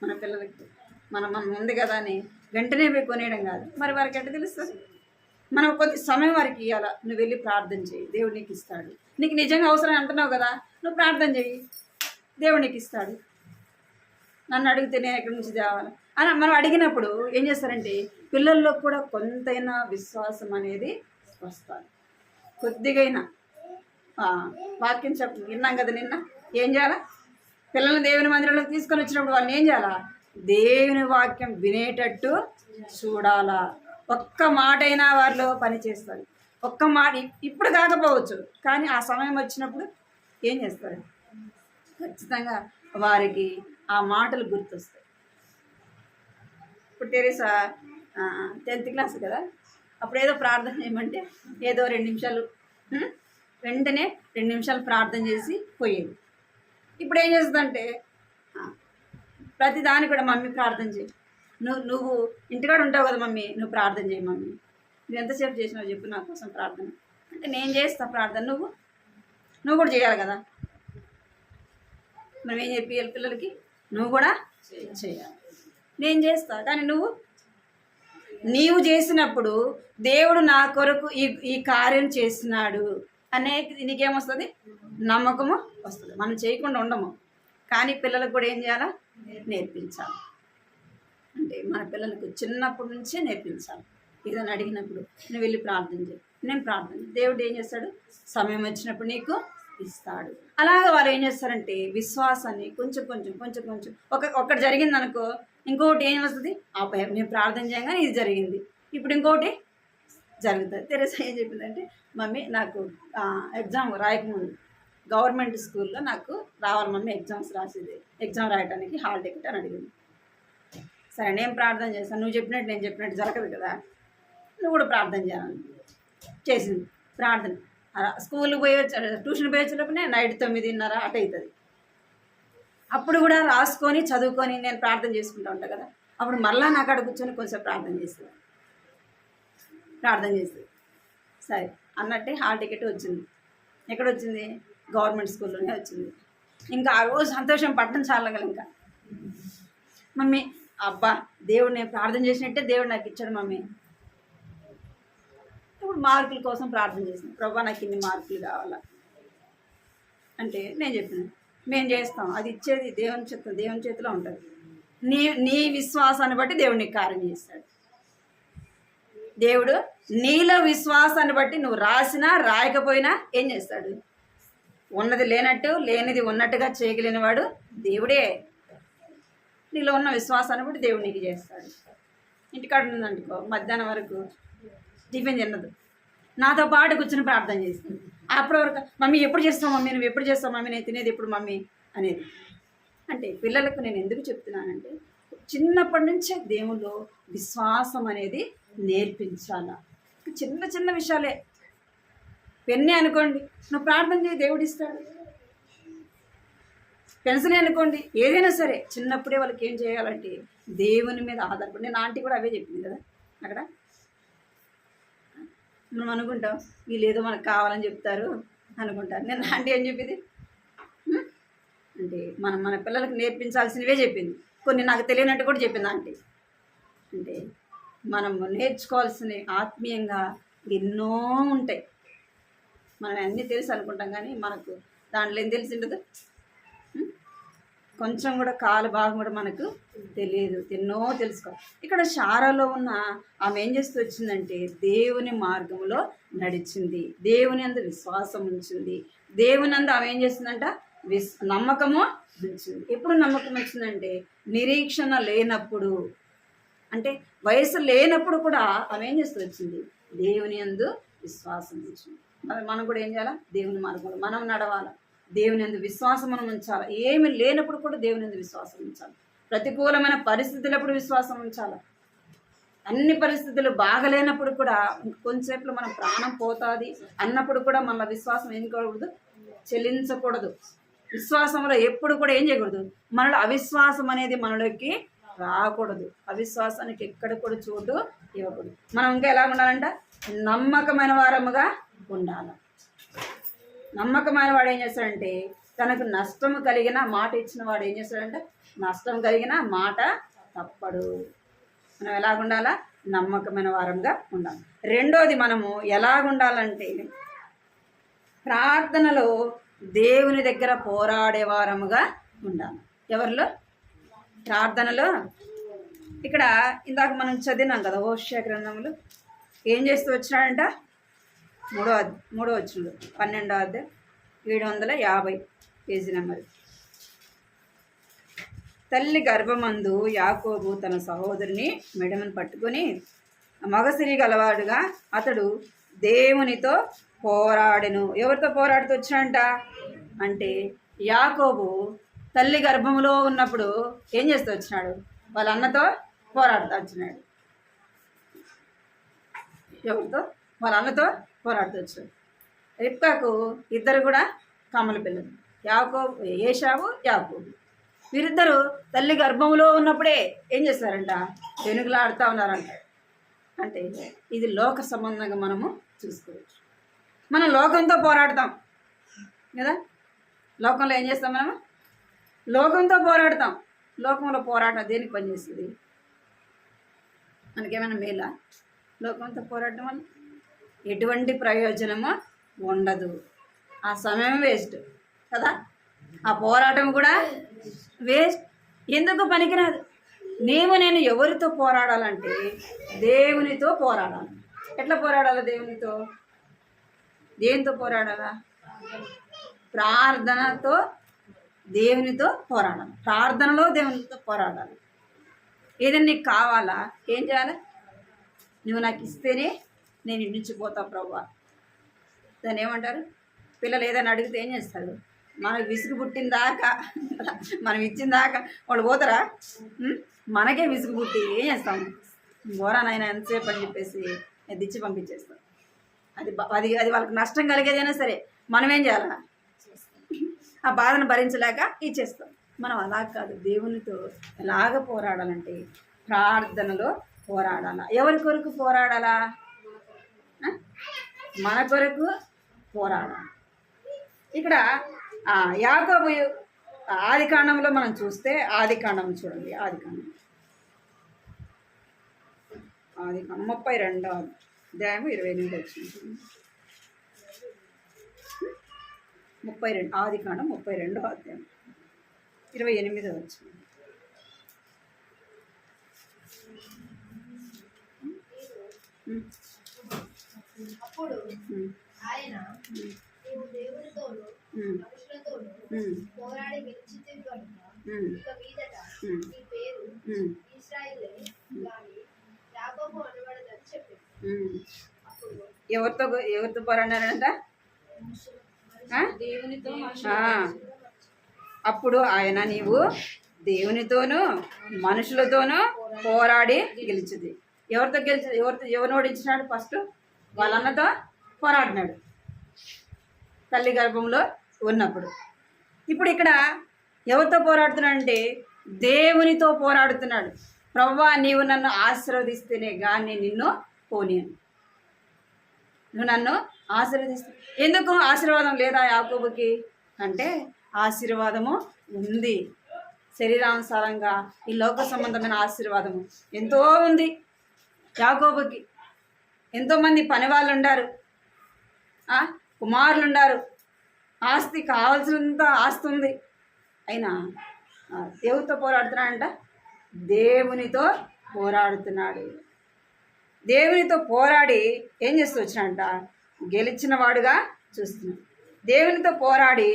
మన పిల్లలకి మనం ఉంది కదా అని వెంటనే పోయి కొనేయడం కాదు. మరి వారికి ఎట్లా తెలుస్తుంది? మనం కొద్ది సమయం వారికి ఇవ్వాలా. నువ్వు వెళ్ళి ప్రార్థన చేయి, దేవుడు నీకు ఇస్తాడు. నీకు నిజంగా అవసరం అంటున్నావు కదా, నువ్వు ప్రార్థన చేయి, దేవుడు నీకు ఇస్తాడు. నన్ను అడిగితే నేను ఎక్కడి నుంచి తేవాలి అని మనం అడిగినప్పుడు ఏం చేస్తారంటే పిల్లల్లో కూడా కొంతైనా విశ్వాసం అనేది వస్తుంది. కొద్దిగైనా వాక్యం విన్నాం కదా నిన్న. ఏం చేయాలా? పిల్లల్ని దేవుని మందిరంలోకి తీసుకొని వచ్చినప్పుడు వాళ్ళని ఏం చేయాలా? దేవుని వాక్యం వినేటట్టు చూడాలా. ఒక్క మాట అయినా వారిలో పని చేస్తారు. ఒక్క మాట ఇప్పుడు కాకపోవచ్చు, కానీ ఆ సమయం వచ్చినప్పుడు ఏం చేస్తారు? ఖచ్చితంగా వారికి ఆ మాటలు గుర్తొస్తాయి. ఇప్పుడు తెరీసా 10th క్లాస్ కదా, అప్పుడు ఏదో ప్రార్థన చేయమంటే ఏదో 2 నిమిషాలు వెంటనే 2 నిమిషాలు ప్రార్థన చేసి పోయేది. ఇప్పుడు ఏం చేస్తుందంటే ప్రతి దాన్ని కూడా మమ్మీ ప్రార్థన చేయి, నువ్వు ఇంటికాడ ఉంటావు కదా మమ్మీ, నువ్వు ప్రార్థన చేయి మమ్మీ, నువ్వు ఎంతసేపు చేసినావు చెప్పు నా కోసం ప్రార్థన అంటే నేను చేస్తా ప్రార్థన, నువ్వు కూడా చేయాలి కదా. మనం ఏం చెప్పి పిల్లలకి? నువ్వు కూడా చేయాలి. నేను చేస్తా, కానీ నీవు చేసినప్పుడు దేవుడు నా కొరకు ఈ కార్యం చేసినాడు అనే నీకేమొస్తుంది? నమ్మకము వస్తుంది. మనం చేయకుండా ఉండము, కానీ పిల్లలకు కూడా ఏం చేయాలా? నేర్పించాలి. అంటే మన పిల్లలకు చిన్నప్పటి నుంచే నేర్పించాలి. ఏదైనా అడిగినప్పుడు నువ్వు వెళ్ళి ప్రార్థన చేయి, నేను ప్రార్థన, దేవుడు ఏం చేస్తాడు? సమయం వచ్చినప్పుడు నీకు ఇస్తాడు. అలాగే వాళ్ళు ఏం చేస్తారంటే విశ్వాసాన్ని కొంచెం ఒకటి జరిగింది అనుకో, ఇంకొకటి ఏం వస్తుంది? నేను ప్రార్థన చేయగానే ఇది జరిగింది, ఇప్పుడు ఇంకొకటి జరుగుతుంది. తెరేసా ఏం చెప్పిందంటే, మమ్మీ నాకు ఎగ్జామ్ రాయకముందు గవర్నమెంట్ స్కూల్లో నాకు రావాలి మమ్మీ, ఎగ్జామ్ రాయడానికి హాల్ టికెట్ అని అడిగింది. సరే నేను ప్రార్థన చేస్తాను, నువ్వు చెప్పినట్టు నేను చెప్పినట్టు జరగదు కదా, నువ్వు కూడా ప్రార్థన చేయాలని చేసింది. ప్రార్థన స్కూల్కి ట్యూషన్ పోయి వచ్చేటప్పుడు నైట్ 9:30 అటు అవుతుంది. అప్పుడు కూడా రాసుకొని చదువుకొని నేను ప్రార్థన చేసుకుంటూ ఉంటాను కదా, అప్పుడు మళ్ళీ నాకు అక్కడ కూర్చొని కొంచెం ప్రార్థన చేస్తుంది. సరే అన్నట్టే హాల్ టికెట్ వచ్చింది. ఎక్కడ వచ్చింది? గవర్నమెంట్ స్కూల్లోనే వచ్చింది. ఇంకా ఆ రోజు సంతోషం పట్టడం చాలగల. ఇంకా మమ్మీ అబ్బా దేవుడు నేను ప్రార్థన చేసినట్టే దేవుడు నాకు ఇచ్చాడు మమ్మీ. ఇప్పుడు మార్కుల కోసం ప్రార్థన చేసింది, ప్రభా నాకు ఇన్ని మార్కులు కావాలా అంటే నేను చెప్పిన మేము చేస్తాం. అది ఇచ్చేది దేవుని చేతిలో ఉంటుంది. నీ నీ విశ్వాసాన్ని బట్టి దేవుడు నీకు కార్యం చేస్తాడు. దేవుడు నీలో విశ్వాసాన్ని బట్టి నువ్వు రాసినా రాయకపోయినా ఏం చేస్తాడు? ఉన్నది లేనట్టు లేనిది ఉన్నట్టుగా చేయగలిగిన వాడు దేవుడే. నీలో ఉన్న విశ్వాసాన్ని బట్టి దేవుడు నీకు చేస్తాడు. ఇంటికాడ ఉందనుకో, మధ్యాహ్నం వరకు టిఫిన్ తిన్నదు, నాతో పాటు కూర్చొని ప్రార్థన చేస్తుంది. అప్పటి వరకు మమ్మీ ఎప్పుడు చేస్తావు మమ్మీ, నువ్వు ఎప్పుడు చేస్తావు మమ్మీ, నేను తినేది ఎప్పుడు మమ్మీ అనేది. అంటే పిల్లలకు నేను ఎందుకు చెప్తున్నానంటే, చిన్నప్పటి నుంచే దేవుల్లో విశ్వాసం అనేది నేర్పించాల. చిన్న చిన్న విషయాలే, పెన్నే అనుకోండి, నువ్వు ప్రార్థన చేయి దేవుడు ఇస్తాడు. పెన్సిల్ అనుకోండి, ఏదైనా సరే చిన్నప్పుడే వాళ్ళకి ఏం చేయాలంటే దేవుని మీద ఆధారపడి. నేను ఆంటీ కూడా అవే చెప్పింది కదా అక్కడ. మనం అనుకుంటాం వీళ్ళు ఏదో మనకు కావాలని చెప్తారు అనుకుంటారు. నేను ఆంటీ ఏం చెప్పింది అంటే మన పిల్లలకు నేర్పించాల్సినవే చెప్పింది. కొన్ని నాకు తెలియనట్టు కూడా చెప్పింది ఆంటీ. అంటే మనం నేర్చుకోవాల్సినవి ఆత్మీయంగా ఎన్నో ఉంటాయి. మనం అన్నీ తెలుసు అనుకుంటాం, కానీ మనకు దాంట్లో ఏం తెలిసి ఉండదు. కొంచెం కూడా కాలు భాగం కూడా మనకు తెలియదు, ఎన్నో తెలుసుకోవాలి. ఇక్కడ శారాలో ఉన్న ఆమె ఏం చేస్తూ వచ్చిందంటే దేవుని మార్గంలో నడిచింది, దేవుని అందు విశ్వాసం ఉంచింది. దేవుని అందు ఆమె ఏం చేస్తుందంట? నమ్మకము ఉంచింది. ఎప్పుడు నమ్మకం వచ్చిందంటే నిరీక్షణ లేనప్పుడు, అంటే వయసు లేనప్పుడు కూడా ఆమె ఏం చేస్తూ వచ్చింది? దేవుని యందు విశ్వాసం ఉంచింది. మనం కూడా ఏం చేయాలా? దేవుని మార్గంలో మనం నడవాలి, దేవుని యందు విశ్వాసం మనం ఉంచాలి. ఏమి లేనప్పుడు కూడా దేవుని యందు విశ్వాసం ఉంచాలి. ప్రతికూలమైన పరిస్థితులప్పుడు విశ్వాసం ఉంచాలి. అన్ని పరిస్థితులు బాగలేనప్పుడు కూడా కొంచెంసేపులో మన ప్రాణం పోతుంది అన్నప్పుడు కూడా మన విశ్వాసం ఏం కాకూడదు? చెల్లించకూడదు. విశ్వాసంలో ఎప్పుడు కూడా ఏం చేయకూడదు? మనలో అవిశ్వాసం అనేది మనలోకి రాకూడదు. అవిశ్వాసానికి ఎక్కడ కూడా చోటు ఇవ్వకూడదు. మనం ఇంకా ఎలా ఉండాలంట? నమ్మకమైన వారముగా ఉండాలి. నమ్మకమైన వాడు ఏం చేస్తాడంటే తనకు నష్టం కలిగిన మాట ఇచ్చిన వాడు ఏం చేస్తాడంటే నష్టం కలిగిన మాట తప్పడు. మనం ఎలాగుండాలా? నమ్మకమైన వారంగా ఉండాలి. రెండోది మనము ఎలాగుండాలంటే ప్రార్థనలో దేవుని దగ్గర పోరాడే వారముగా ఉండాలి. ఎవరిలో? ప్రార్థనలో. ఇక్కడ ఇందాక మనం చదివినాం కదా హోషేయ గ్రంథములు. ఏం చేస్తూ వచ్చినాడంట? మూడో వచనంలో 12వ అధ్యాయం 750 పేజీ నెంబర్. తల్లి గర్భమందు యాకోబు తన సహోదరుని మెడమను పట్టుకొని మగసిరి గలవాడుగా అతడు దేవునితో పోరాడెను. ఎవరితో పోరాడుతూ వచ్చినాడంట అంటే యాకోబు తల్లి గర్భములో ఉన్నప్పుడు ఏం చేస్తూ వచ్చినాడు? వాళ్ళ అన్నతో పోరాడుతూ వచ్చినాడు. ఎవరితో? వాళ్ళ అన్నతో పోరాడుతూ వచ్చాడు. రిబ్కాకు ఇద్దరు కూడా కమల పిల్లలు, ఏశావు యాకోబు. వీరిద్దరూ తల్లి గర్భంలో ఉన్నప్పుడే ఏం చేస్తారంట? వెనుకలాడుతూ ఉన్నారంట. అంటే ఇది లోక సంబంధంగా మనము చూసుకోవచ్చు. మనం లోకంతో పోరాడతాం కదా. లోకంలో ఏం చేస్తాం? మనము లోకంతో పోరాడతాం. లోకంలో పోరాటం దేనికి పనిచేస్తుంది? మనకేమైనా మేలా? లోకంతో పోరాటం వల్ల ఎటువంటి ప్రయోజనము ఉండదు. ఆ సమయం వేస్ట్ కదా. ఆ పోరాటం కూడా వేస్ట్. ఎందుకు పనికిరాదు. నేను ఎవరితో పోరాడాలంటే దేవునితో పోరాడాలి. ఎట్లా పోరాడాలి? దేవునితో. దేనితో పోరాడాలా? ప్రార్థనతో దేవునితో పోరాడాలి. ప్రార్థనలో దేవునితో పోరాడాలి. ఏదైనా నీకు కావాలా? ఏం చేయాలి? నువ్వు నాకు ఇస్తేనే నేను ఇంటి నుంచి పోతా ప్రభువా. దాన్ని ఏమంటారు? పిల్లలు ఏదైనా అడిగితే ఏం చేస్తారు? మనకు విసుగు పుట్టిన దాకా, మనం ఇచ్చిన దాకా వాళ్ళు పోతారా? మనకే విసుగు పుట్టి ఏం చేస్తాము? బోరా నాయన ఎంతసేపు అని చెప్పేసి దిచ్చి పంపించేస్తాం. అది వాళ్ళకి నష్టం కలిగేదైనా సరే మనం ఏం చేయాలా? ఆ బాధను భరించలేక ఇచ్చేస్తాం. మనం అలా కాదు. దేవునితో ఎలాగ పోరాడాలంటే ప్రార్థనలో పోరాడాలా. ఎవరి కొరకు పోరాడాలా? మన కొరకు పోరాడాలి. ఇక్కడ యాకోబు ఆదికాండంలో మనం చూస్తే, ఆదికాండం చూడండి. ఆదికాండం 32వ అధ్యాయం 28 వచ్చింది. 32 ఆదికాండం 32వ అధ్యాయం 28వ వచనం. అప్పుడు ఆయన నీవు దేవునితోనూ మనుషులతోనూ పోరాడి గెలిచితివి కనుక ఇక మీదట నీ పేరు ఇశ్రాయేలే గాని యాకోబు అనబడదని చెప్పింది. ఎవరితో పోరాడారంట? దేవునితో అప్పుడు ఆయన నీవు దేవునితోనూ మనుషులతోనూ పోరాడి గెలిచింది. ఎవరిని ఓడించినాడు? ఫస్ట్ వాళ్ళ అన్నతో పోరాడినాడు తల్లి గర్భంలో ఉన్నప్పుడు. ఇప్పుడు ఇక్కడ ఎవరితో పోరాడుతున్నాడంటే దేవునితో పోరాడుతున్నాడు. ప్రభువా, నీవు నన్ను ఆశీర్వదిస్తేనే కానీ నిన్ను పోనీయను. నువ్వు నన్ను ఆశీర్వదిస్తే ఎందుకు ఆశీర్వాదం లేదా యాకోబుకి అంటే ఆశీర్వాదము ఉంది. శరీరానుసారంగా ఈ లోక సంబంధమైన ఆశీర్వాదము ఎంతో ఉంది యాకోబుకి. ఎంతోమంది పని వాళ్ళు ఉండారు, కుమారులు ఉండారు, ఆస్తి కావాల్సినంత ఆస్తి ఉంది. అయినా దేవునితో పోరాడుతున్నాడంట, దేవునితో పోరాడుతున్నాడు. దేవునితో పోరాడి ఏం చేస్తూ వచ్చినాడంట? గెలిచిన వాడుగా చూస్తున్నాడు. దేవునితో పోరాడి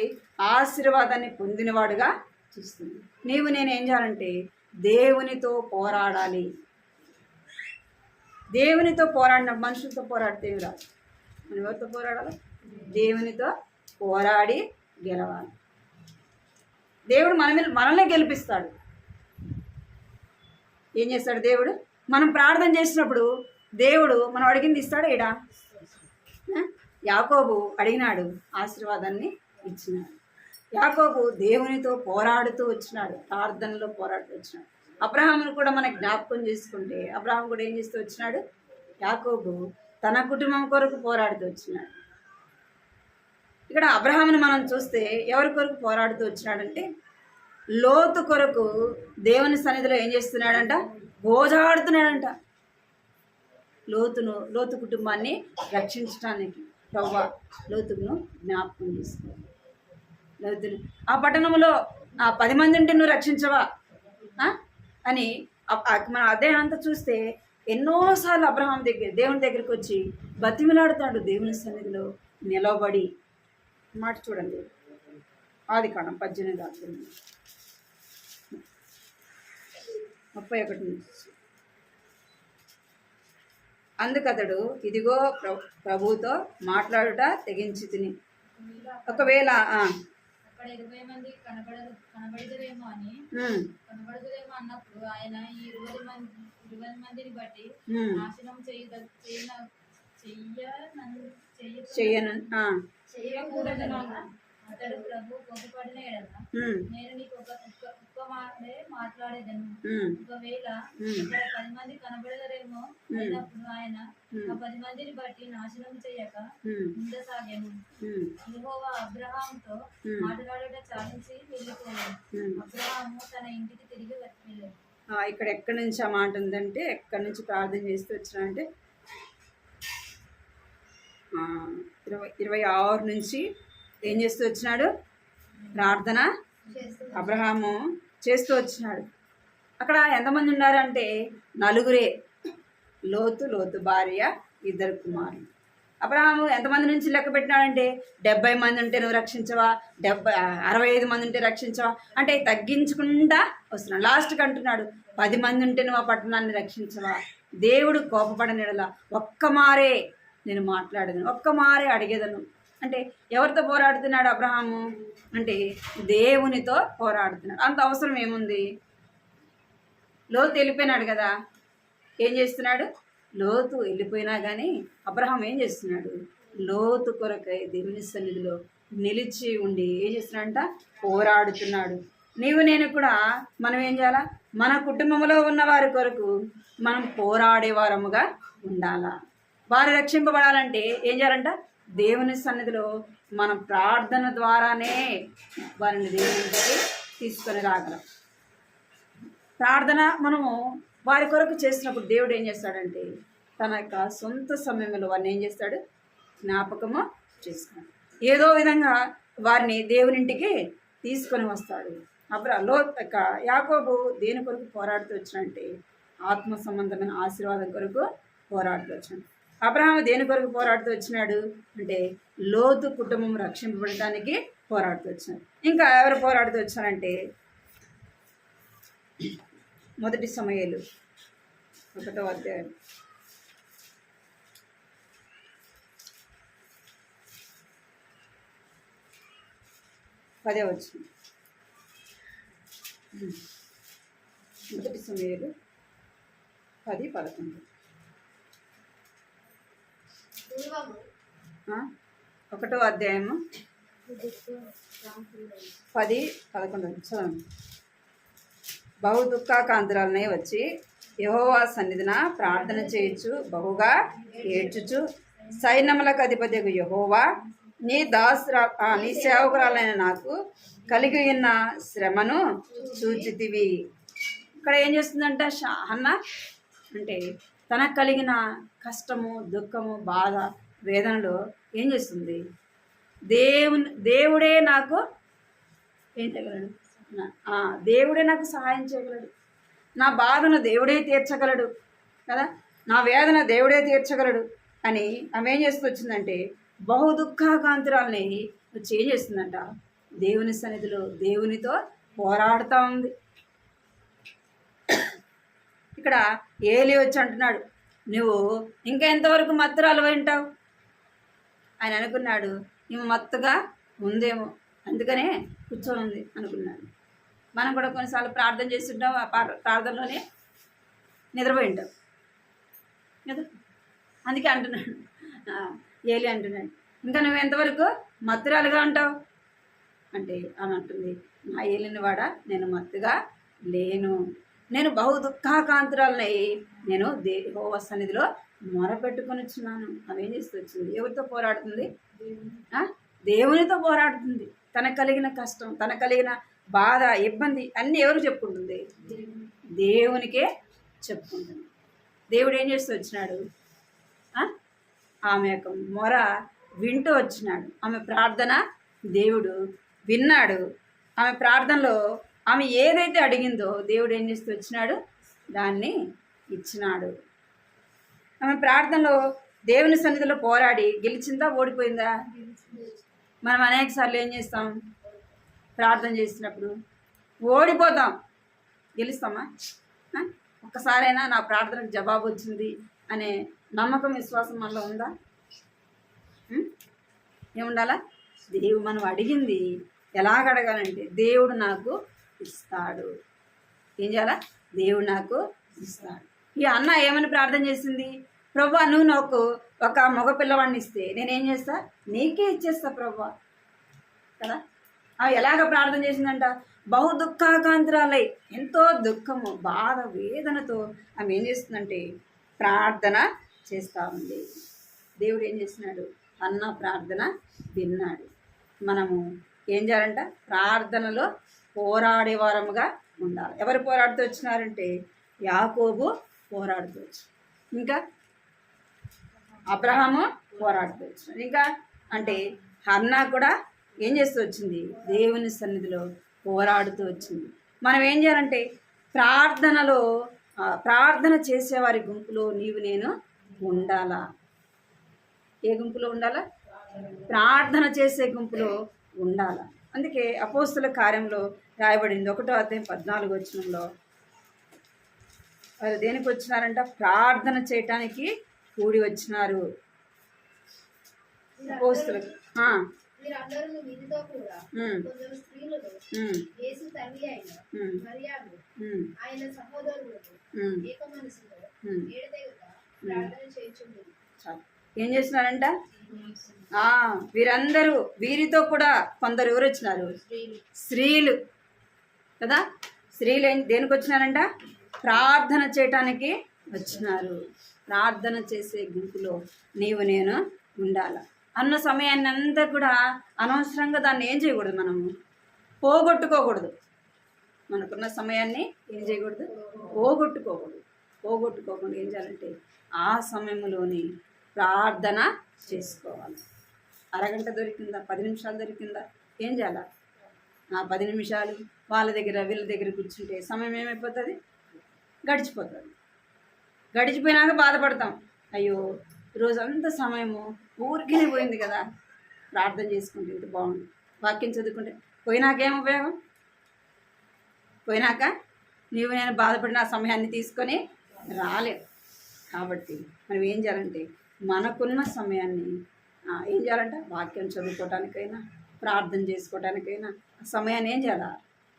ఆశీర్వాదాన్ని పొందినవాడుగా చూస్తున్నాడు. నీవు నేను ఏం చేయాలంటే దేవునితో పోరాడాలి. దేవునితో పోరాడిన మనుషులతో పోరాడితే రాదు. మనం ఎవరితో పోరాడాలి? దేవునితో పోరాడి గెలవాలి. దేవుడు మనల్ని గెలిపిస్తాడు. ఏం చేస్తాడు దేవుడు? మనం ప్రార్థన చేసినప్పుడు దేవుడు మనం అడిగింది ఇస్తాడు. ఈడ యాకోబు అడిగినాడు, ఆశీర్వాదాన్ని ఇచ్చినాడు. యాకోబు దేవునితో పోరాడుతూ వచ్చినాడు, ప్రార్థనలో పోరాడుతూ వచ్చినాడు. అబ్రహామును కూడా మనకు జ్ఞాపకం చేసుకుంటే అబ్రహాం కూడా ఏం చేస్తూ వచ్చినాడు? యాకోబు తన కుటుంబం కొరకు పోరాడుతూ వచ్చినాడు. ఇక్కడ అబ్రహామును మనం చూస్తే ఎవరి కొరకు పోరాడుతూ వచ్చినాడంటే లోతు కొరకు దేవుని సన్నిధిలో ఏం చేస్తున్నాడంట? గోజాడుతున్నాడంట. లోతు కుటుంబాన్ని రక్షించడానికి ప్రభువా లోతును జ్ఞాపకం చేసుకో. లోతును ఆ పట్టణంలో 10 మంది ఉంటే నువ్వు రక్షించవా అని మన అదే అంతా చూస్తే ఎన్నోసార్లు అబ్రహాం దేవుని దగ్గరికి వచ్చి బతిమిలాడుతాడు. దేవుని సన్నిధిలో నిలబడి మాట చూడండి, ఆదికాండం 18:31. అందుకతడు ఇదిగో ప్రభువుతో మాట్లాడుట తెగించి తిని ఒకవేళ అక్కడ 20 మంది కనబడదురేమో అన్నప్పుడు ఆయన ఈ 20 మందిని బట్టి నాశనం చేయకూడదు. అతడు ప్రభు కోపపడిన ఎడల నేను నీకు ఒక్క మాటే మాట్లాడేదను. ఒకవేళ ఇక్కడ 10 మంది కనబడదరేమో అయినప్పుడు ఆయన ఆ 10 మందిని బట్టి నాశనం చేయక ముందసాగాను. యెహోవా అబ్రహాముతో మాట్లాడట చాలించి వెళ్ళిపోయాడు. అబ్రహాము తన ఇంటికి తిరిగి వెళ్ళాడు. ఇక్కడ ఎక్కడి నుంచి ఆ మాట ఉందంటే ఎక్కడి నుంచి ప్రార్థన చేస్తూ వచ్చినాడంటే 26 నుంచి ఏం చేస్తూ వచ్చినాడు? ప్రార్థన అబ్రహాము చేస్తూ వచ్చినాడు. అక్కడ ఎంతమంది ఉన్నారంటే 4. లోతు భార్య, 2 కుమారులు. అబ్రహాము ఎంతమంది నుంచి లెక్క పెట్టినాడంటే 70 మంది ఉంటే నువ్వు రక్షించవా, 65 మంది ఉంటే రక్షించవా అంటే తగ్గించుకుంటా వస్తున్నాడు. లాస్ట్కి అంటున్నాడు 10 మంది ఉంటే నువ్వు ఆ పట్టణాన్ని రక్షించవా. దేవుడు కోపపడనిడలా ఒక్క మారే నేను మాట్లాడేదను, ఒక్క మారే అడిగేదను. అంటే ఎవరితో పోరాడుతున్నాడు అబ్రహాము అంటే దేవునితో పోరాడుతున్నాడు. అంత అవసరం ఏముంది? లోతు వెళ్ళిపోయినాడు కదా, ఏం చేస్తున్నాడు? లోతు వెళ్ళిపోయినా కానీ అబ్రహాం ఏం చేస్తున్నాడు? లోతు కొరకై దేవుని సన్నిధిలో నిలిచి ఉండి ఏం చేస్తున్నాడంట? పోరాడుతున్నాడు. నీవు నేను కూడా మనం ఏం చేయాలా? మన కుటుంబంలో ఉన్న వారి కొరకు మనం పోరాడేవారముగా ఉండాలా. వారు రక్షింపబడాలంటే ఏం చేయాలంట? దేవుని సన్నిధిలో మనం ప్రార్థన ద్వారానే వారిని దేవుని దగ్గరికి తీసుకొని రాగలం. ప్రార్థన మనము వారి కొరకు చేసినప్పుడు దేవుడు ఏం చేస్తాడంటే తన యొక్క సొంత సమయంలో వారిని ఏం చేస్తాడు? జ్ఞాపకము చేసుకున్నాడు. ఏదో విధంగా వారిని దేవునింటికి తీసుకొని వస్తాడు. యాకోబు దేని కొరకు పోరాడుతూ వచ్చినంటే ఆత్మ సంబంధమైన ఆశీర్వాదం కొరకు పోరాడుతూ వచ్చాడు. అబ్రహాము దేని కొరకు పోరాడుతూ వచ్చినాడు అంటే లోతు కుటుంబం రక్షింపబడటానికి పోరాడుతూ వచ్చినాడు. ఇంకా ఎవరు పోరాడుతూ వచ్చారంటే మొదటి సమూయేలు 1వ అధ్యాయం 10వ వచనం. మొదటి సమూయేలు 10:11. పూర్వము 1వ అధ్యాయము 10:11 చదవండి. బహు దుఃఖాకాంతురాలనే వచ్చి యెహోవా సన్నిధిన ప్రార్థన చేయొచ్చు, బహుగా ఏడ్చుచు, సైన్యములకు అధిపతియగు యెహోవా, నీ సేవకురాలైన నాకు కలిగి ఉన్న శ్రమను చూచితివి. ఇక్కడ ఏం చేస్తుందంట హన్న అంటే తనకు కలిగిన కష్టము, దుఃఖము, బాధ, వేదనలో ఏం చేస్తుంది? దేవుడే నాకు ఏం చేయగలడు, దేవుడే నాకు సహాయం చేయగలడు, నా బాధను దేవుడే తీర్చగలడు కదా, నా వేదన దేవుడే తీర్చగలడు అని ఆమె ఏం చేస్తూ వచ్చిందంటే బహు దుఃఖాకాంతురాలని వచ్చి ఏం చేస్తుందంట దేవుని సన్నిధిలో దేవునితో పోరాడుతూ ఉంది. ఇక్కడ ఏలి వచ్చి అంటున్నాడు, నువ్వు ఇంకా ఎంతవరకు మత్తురాలు వింటావు? ఆయన అనుకున్నాడు నువ్వు మత్తుగా ఉందేమో అందుకనే కూర్చొని ఉంది అనుకున్నాడు. మనం కూడా కొన్నిసార్లు ప్రార్థన చేస్తుంటాం, ఆ ప్రార్థనలోనే నిద్రపోయి ఉంటాం కదా, అందుకే అంటున్నాడు ఏలి అంటున్నాడు ఇంకా నువ్వు ఎంతవరకు మత్తురాలుగా ఉంటావు అంటే అని అంటుంది, నా ఏలిని వాడ నేను మత్తుగా లేను, నేను బహు దుఃఖాకాంతురాలనై నేను యెహోవా సన్నిధిలో మొరపెట్టుకొని వచ్చినాను. ఆమె ఏం చేస్తూ వచ్చింది? ఎవరితో పోరాడుతుంది? దేవునితో పోరాడుతుంది. తనకు కలిగిన కష్టం, తనకు కలిగిన బాధ, ఇబ్బంది అన్నీ ఎవరు చెప్పుకుంటుంది? దేవునికే చెప్పుకుంటుంది. దేవుడు ఏం చేస్తూ వచ్చినాడు? ఆమె యొక్క మొర వింటూ వచ్చినాడు. ఆమె ప్రార్థన దేవుడు విన్నాడు. ఆమె ప్రార్థనలో ఆమె ఏదైతే అడిగిందో దేవుడు ఏం చేస్తూ వచ్చినాడు? దాన్ని ఇచ్చినాడు. ఆమె ప్రార్థనలో దేవుని సన్నిధిలో పోరాడి గెలిచిందా, ఓడిపోయిందా? మనం అనేక సార్లు ఏం చేస్తాం? ప్రార్థన చేసినప్పుడు ఓడిపోతాం, గెలుస్తామా? ఒక్కసారైనా నా ప్రార్థనకు జవాబు వచ్చింది అనే నమ్మకం, విశ్వాసం మనలో ఉందా? ఏముండాలా? దేవుడు మనం అడిగింది ఎలాగ అడగాలంటే దేవుడు నాకు ఇస్తాడు. ఏం చేయాలా? దేవుడు నాకు ఇస్తాడు. ఈ అన్న ఏమని ప్రార్థన చేసింది? ప్రభా నువ్వు నాకు ఒక మగ పిల్లవాడిని ఇస్తే నేనేం చేస్తా? నీకే ఇచ్చేస్తా ప్రభా కదా. ఎలాగ ప్రార్థన చేసిందంట? బహు దుఃఖాకాంతురాలై ఎంతో దుఃఖము, బాధ, వేదనతో ఆమె ఏం చేస్తుందంటే ప్రార్థన చేస్తూ ఉంది. దేవుడు ఏం చేస్తున్నాడు? అన్న ప్రార్థన విన్నాడు. మనము ఏం చేయాలంట? ప్రార్థనలో పోరాడేవారముగా ఉండాలి. ఎవరు పోరాడుతూ వచ్చినారంటే యాకోబు పోరాడుతూ వచ్చి, ఇంకా అబ్రహాము పోరాడుతూ వచ్చినారు, ఇంకా అంటే హన్నా కూడా ఏం చేస్తూ వచ్చింది? దేవుని సన్నిధిలో పోరాడుతూ వచ్చింది. మనం ఏం చేయాలంటే ప్రార్థనలో ప్రార్థన చేసేవారి గుంపులో నీవు నేను ఉండాలా. ఏ గుంపులో ఉండాలా? ప్రార్థన చేసే గుంపులో ఉండాలా. అందుకే అపోస్తుల కార్యంలో రాయబడింది 1వ అధ్యాయం 14వ వచనంలో వారు దేనికి వచ్చినారంట? ప్రార్థన చేయటానికి కూడి వచ్చినారు అపోస్తులు. ఏం చేసినారంట? వీరందరూ, వీరితో కూడా కొందరు ఎవరు వచ్చినారు? స్త్రీలు కదా. స్త్రీలు దేనికి వచ్చినారంట? ప్రార్థన చేయటానికి వచ్చినారు. ప్రార్థన చేసే గుంపులో నీవు నేను ఉండాల. అన్న సమయాన్ని అంతా కూడా అనవసరంగా దాన్ని ఏం చేయకూడదు, మనము పోగొట్టుకోకూడదు. మనకున్న సమయాన్ని ఏం చేయకూడదు? పోగొట్టుకోకుండా ఏం చేయాలంటే ఆ సమయంలోని ప్రార్థన చేసుకోవాలి. అరగంట దొరికిందా, 10 నిమిషాలు దొరికిందా, ఏం చేయాలా? ఆ 10 నిమిషాలు వాళ్ళ దగ్గర వీళ్ళ దగ్గర కూర్చుంటే సమయం ఏమైపోతుంది, గడిచిపోతుంది. గడిచిపోయినాక బాధపడతాం, అయ్యో రోజంతా సమయము ఊరికే పోయింది కదా, ప్రార్థన చేసుకుంటే ఇంత బాగుంది, వాక్యం చదువుకుంటే. పోయినాకేం ఉపయోగం? పోయినాక నీవు నేను బాధపడిన ఆ సమయాన్ని తీసుకొని రాలేదు. కాబట్టి మనం ఏం చేయాలంటే మనకున్న సమయాన్ని ఏం చేయాలంటే వాక్యం చదువుకోవటానికైనా ప్రార్థన చేసుకోవటానికైనా ఆ సమయాన్ని ఏం చేయాలి,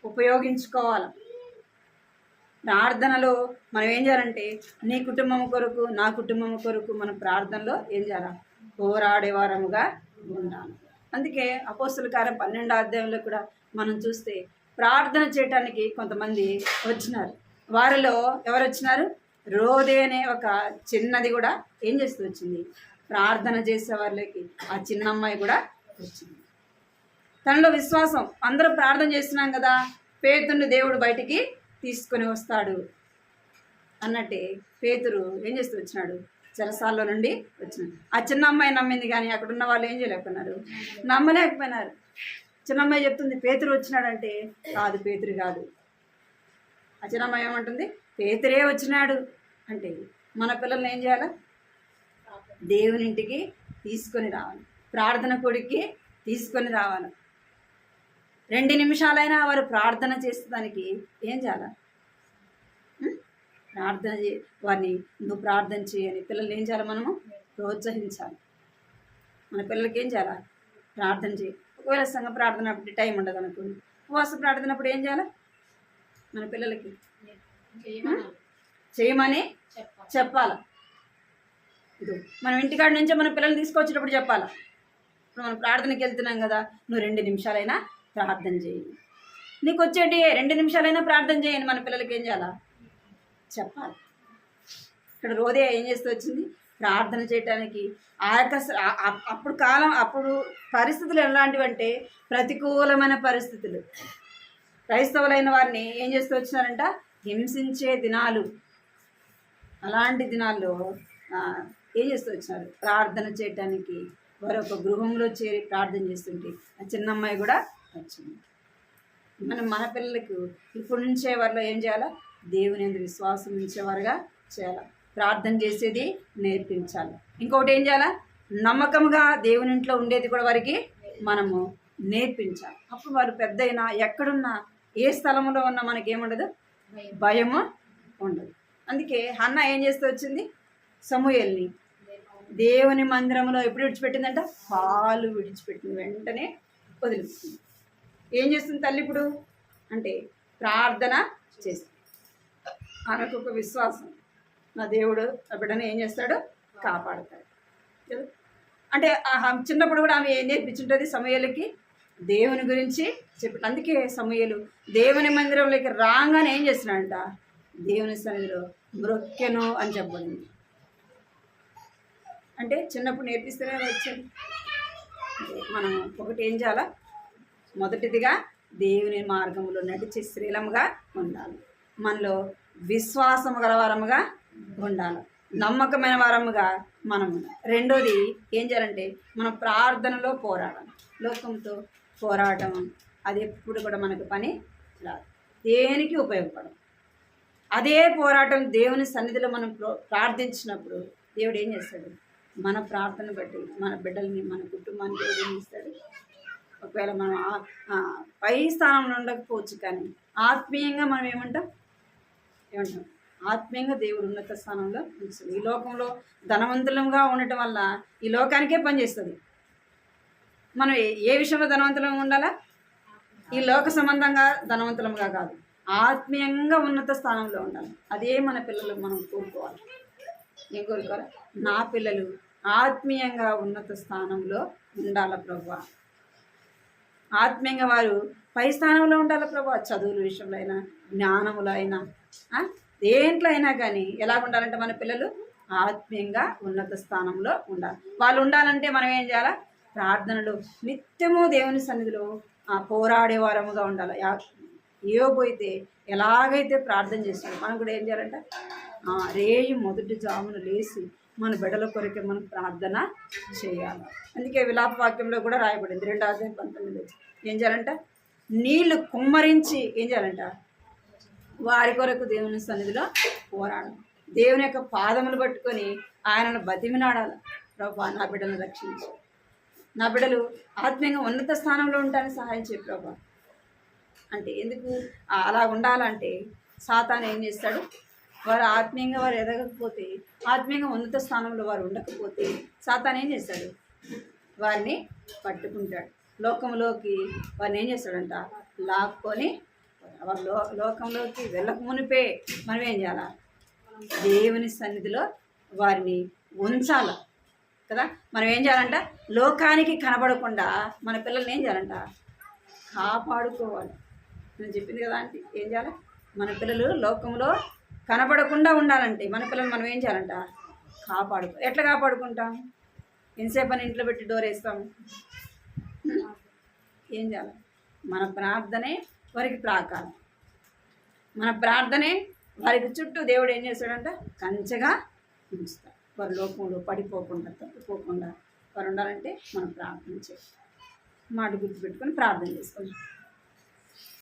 ఉపయోగించుకోవాలి. ప్రార్థనలో మనం ఏం చేయాలంటే నీ కుటుంబం కొరకు నా కుటుంబం కొరకు మన ప్రార్థనలో ఏం చేయాలి, పోరాడేవారముగా ఉండాలి. అందుకే అపోస్తలుల కార్యం 12వ అధ్యాయంలో కూడా మనం చూస్తే ప్రార్థన చేయటానికి కొంతమంది వచ్చినారు. వారిలో ఎవరు వచ్చినారు? రోదే అనే ఒక చిన్నది కూడా ఏం చేస్తూ వచ్చింది, ప్రార్థన చేసే వాళ్ళకి ఆ చిన్న అమ్మాయి కూడా వచ్చింది. తనలో విశ్వాసం, అందరూ ప్రార్థన చేస్తున్నాం కదా, పేతురుని దేవుడు బయటికి తీసుకొని వస్తాడు అన్నట్టే పేతురు ఏం చేస్తూ వచ్చినాడు, చెరసాల్లో నుండి వచ్చినాడు. ఆ చిన్న అమ్మాయి నమ్మింది, కానీ అక్కడ ఉన్న వాళ్ళు ఏం చేయలేకపోయినారు, నమ్మలేకపోయినారు. చిన్న అమ్మాయి చెప్తుంది పేతురు వచ్చినాడంటే, కాదు పేతురు కాదు. ఆ చిన్న అమ్మాయి ఏమంటుంది, పేతురే వచ్చినాడు అంటే మన పిల్లల్ని ఏం చేయాలి, దేవుని ఇంటికి తీసుకొని రావాలి, ప్రార్థన కొడుక్కి తీసుకొని రావాలి. 2 నిమిషాలైనా వారు ప్రార్థన చేసేదానికి ఏం చేయాలి, ప్రార్థన వారిని నువ్వు ప్రార్థన చేయని పిల్లల్ని ఏం చేయాలి, మనము ప్రోత్సహించాలి. మన పిల్లలకి ఏం చేయాలి, ప్రార్థన చేయి. ఒకవేళ సంఘ ప్రార్థన అప్పుడు టైం ఉండదు అనుకోండి, ఉపవాస ప్రార్థన అప్పుడు ఏం చేయాలి, మన పిల్లలకి చేయమని చెప్పాలి. ఇది మనం ఇంటికాడ నుంచే మన పిల్లల్ని తీసుకొచ్చేటప్పుడు చెప్పాలి. ఇప్పుడు మనం ప్రార్థనకి వెళ్తున్నాం కదా, నువ్వు 2 నిమిషాలైనా ప్రార్థన చేయి, నీకు వచ్చేటి 2 నిమిషాలైనా ప్రార్థన చేయని మన పిల్లలకి ఏం చేయాలా చెప్పాలి. ఇక్కడ రోదే ఏం చేస్తూ వచ్చింది, ప్రార్థన చేయటానికి. ఆ యొక్క అప్పుడు పరిస్థితులు ఎలాంటివి అంటే ప్రతికూలమైన పరిస్థితులు. క్రైస్తవులైన వారిని ఏం చేస్తూ వచ్చినారంట, హింసించే దినాలు. అలాంటి దినాల్లో ఏం చేస్తూ వచ్చినారు, ప్రార్థన చేయటానికి. వారు ఒక గృహంలో చేరి ప్రార్థన చేస్తుంటే ఆ చిన్న అమ్మాయి కూడా వచ్చింది. మన పిల్లలకు ఇప్పటి నుంచే వారిలో ఏం చేయాలా, దేవుని యందు విశ్వాసం ఉంచేవారుగా చేయాలి, ప్రార్థన చేసేది నేర్పించాలి. ఇంకొకటి ఏం చేయాలా, నమ్మకంగా దేవుని ఇంట్లో ఉండేది కూడా వారికి మనము నేర్పించాలి. అప్పుడు వారు పెద్దయినా ఎక్కడున్నా ఏ స్థలంలో ఉన్నా మనకేముండదు, భయము ఉండదు. అందుకే హన్న ఏం చేస్తూ వచ్చింది, సమూయేల్ని దేవుని మందిరంలో ఎప్పుడు విడిచిపెట్టిందంట, పాలు విడిచిపెట్టిన వెంటనే వదిలిపెట్టింది. ఏం చేస్తుంది తల్లి ఇప్పుడు అంటే ప్రార్థన చేస్తుంది. ఆమెకు ఒక విశ్వాసం, నా దేవుడు ఆ బిడ్డను ఏం చేస్తాడు, కాపాడుతాడు. అంటే చిన్నప్పుడు కూడా ఆమె ఏం నేర్పించుంటుంది సమూయేలుకి, దేవుని గురించి చెప్పి. అందుకే సమూయేలు దేవుని మందిరంలోకి రాగానే ఏం చేస్తున్నాడంట, దేవుని సన్నిధిలో మ్రొక్కెను అని చెప్పండి. అంటే చిన్నప్పుడు నేర్పిస్తేనే వచ్చింది. మనం ఒకటి ఏం చేయాలా, మొదటిదిగా దేవుని మార్గంలో నడిచే స్త్రీలముగా ఉండాలి, మనలో విశ్వాసము గల వారముగా ఉండాలి, నమ్మకమైన వారముగా మనం ఉండాలి. రెండోది ఏం చేయాలంటే మనం ప్రార్థనలో పోరాడాలి. లోకంతో పోరాటం అది ఎప్పుడు కూడా మనకు పని రాదు, దేనికి ఉపయోగపడదు. అదే పోరాటం దేవుని సన్నిధిలో మనం ప్రార్థించినప్పుడు దేవుడు ఏం చేస్తాడు, మన ప్రార్థన బట్టి మన బిడ్డల్ని మన కుటుంబానికి ఏం చేస్తాడు. ఒకవేళ మనం పై స్థానంలో ఉండకపోవచ్చు, కానీ ఆత్మీయంగా మనం ఏమంటాం, ఆత్మీయంగా దేవుడు ఉన్నత స్థానంలో ఉంచుతుంది. ఈ లోకంలో ధనవంతులంగా ఉండటం వల్ల ఈ లోకానికే పనిచేస్తుంది. మనం ఏ విషయంలో ధనవంతులంగా ఉండాలా, ఈ లోక సంబంధంగా ధనవంతులంగా కాదు, ఆత్మీయంగా ఉన్నత స్థానంలో ఉండాలి. అదే మన పిల్లలు మనం కోరుకోవాలి. ఏం కోరుకోవాలి, నా పిల్లలు ఆత్మీయంగా ఉన్నత స్థానంలో ఉండాల ప్రభువా, ఆత్మీయంగా వారు పై స్థానంలో ఉండాలి ప్రభువా. చదువుల విషయంలో అయినా, జ్ఞానములో అయినా, దేంట్లో అయినా కానీ ఎలా ఉండాలంటే మన పిల్లలు ఆత్మీయంగా ఉన్నత స్థానంలో ఉండాలి. వాళ్ళు ఉండాలంటే మనం ఏం చేయాలా, ప్రార్థనలు నిత్యము దేవుని సన్నిధిలో పోరాడే వారముగా ఉండాలి. యోబు అయితే ఎలాగైతే ప్రార్థన చేస్తాడు, మనం కూడా ఏం చేయాలంటే రేయి మొదటి జామును లేచి మన బిడ్డల కొరకే మనం ప్రార్థన చేయాలి. అందుకే విలాప వాక్యంలో కూడా రాయబడింది 2:19 ఏం చేయాలంటే, నీళ్లు కుమ్మరించి ఏం చేయాలంట, వారి కొరకు దేవుని సన్నిధిలో పోరాడాలి. దేవుని యొక్క పాదములు పట్టుకొని ఆయనను బతిమినాడాలి. ప్రభా నా బిడ్డలను రక్షించు, నా బిడ్డలు ఆత్మీయంగా ఉన్నత స్థానంలో ఉంటానని సహాయం చేయి ప్రభా. అంటే ఎందుకు అలా ఉండాలంటే సాతాను ఏం చేస్తాడు, వారు ఆత్మీయంగా వారు ఎదగకపోతే, ఆత్మీయంగా ఉన్నత స్థానంలో వారు ఉండకపోతే సాతాను ఏం చేస్తాడు, వారిని పట్టుకుంటాడు. లోకంలోకి వారిని ఏం చేస్తాడంట, లాక్కొని వారు లోకంలోకి వెళ్ళక మునిపే మనం ఏం చేయాలి, దేవుని సన్నిధిలో వారిని ఉంచాలి కదా. మనం ఏం చేయాలంట, లోకానికి కనబడకుండా మన పిల్లల్ని ఏం చేయాలంట, కాపాడుకోవాలి. నేను చెప్పింది కదా అంటే ఏం చేయాలి, మన పిల్లలు లోకంలో కనబడకుండా ఉండాలంటే మన పిల్లలు మనం ఏం చేయాలంట, ఎట్లా కాపాడుకుంటాం, ఎంతసేపు అని ఇంట్లో పెట్టి డోర్ వేస్తాము, ఏం చేయాలి, మన ప్రార్థనే వారికి ప్రాకారం, మన ప్రార్థనే వారికి చుట్టూ దేవుడు ఏం చేస్తాడంట, కంచెగా ఉంచుతాడు. వారి లోకంలో పడిపోకుండా తప్పిపోకుండా వారు ఉండాలంటే మనం ప్రార్థన చేయాలి. మాట గుర్తుపెట్టుకొని ప్రార్థన చేసుకుంటాం.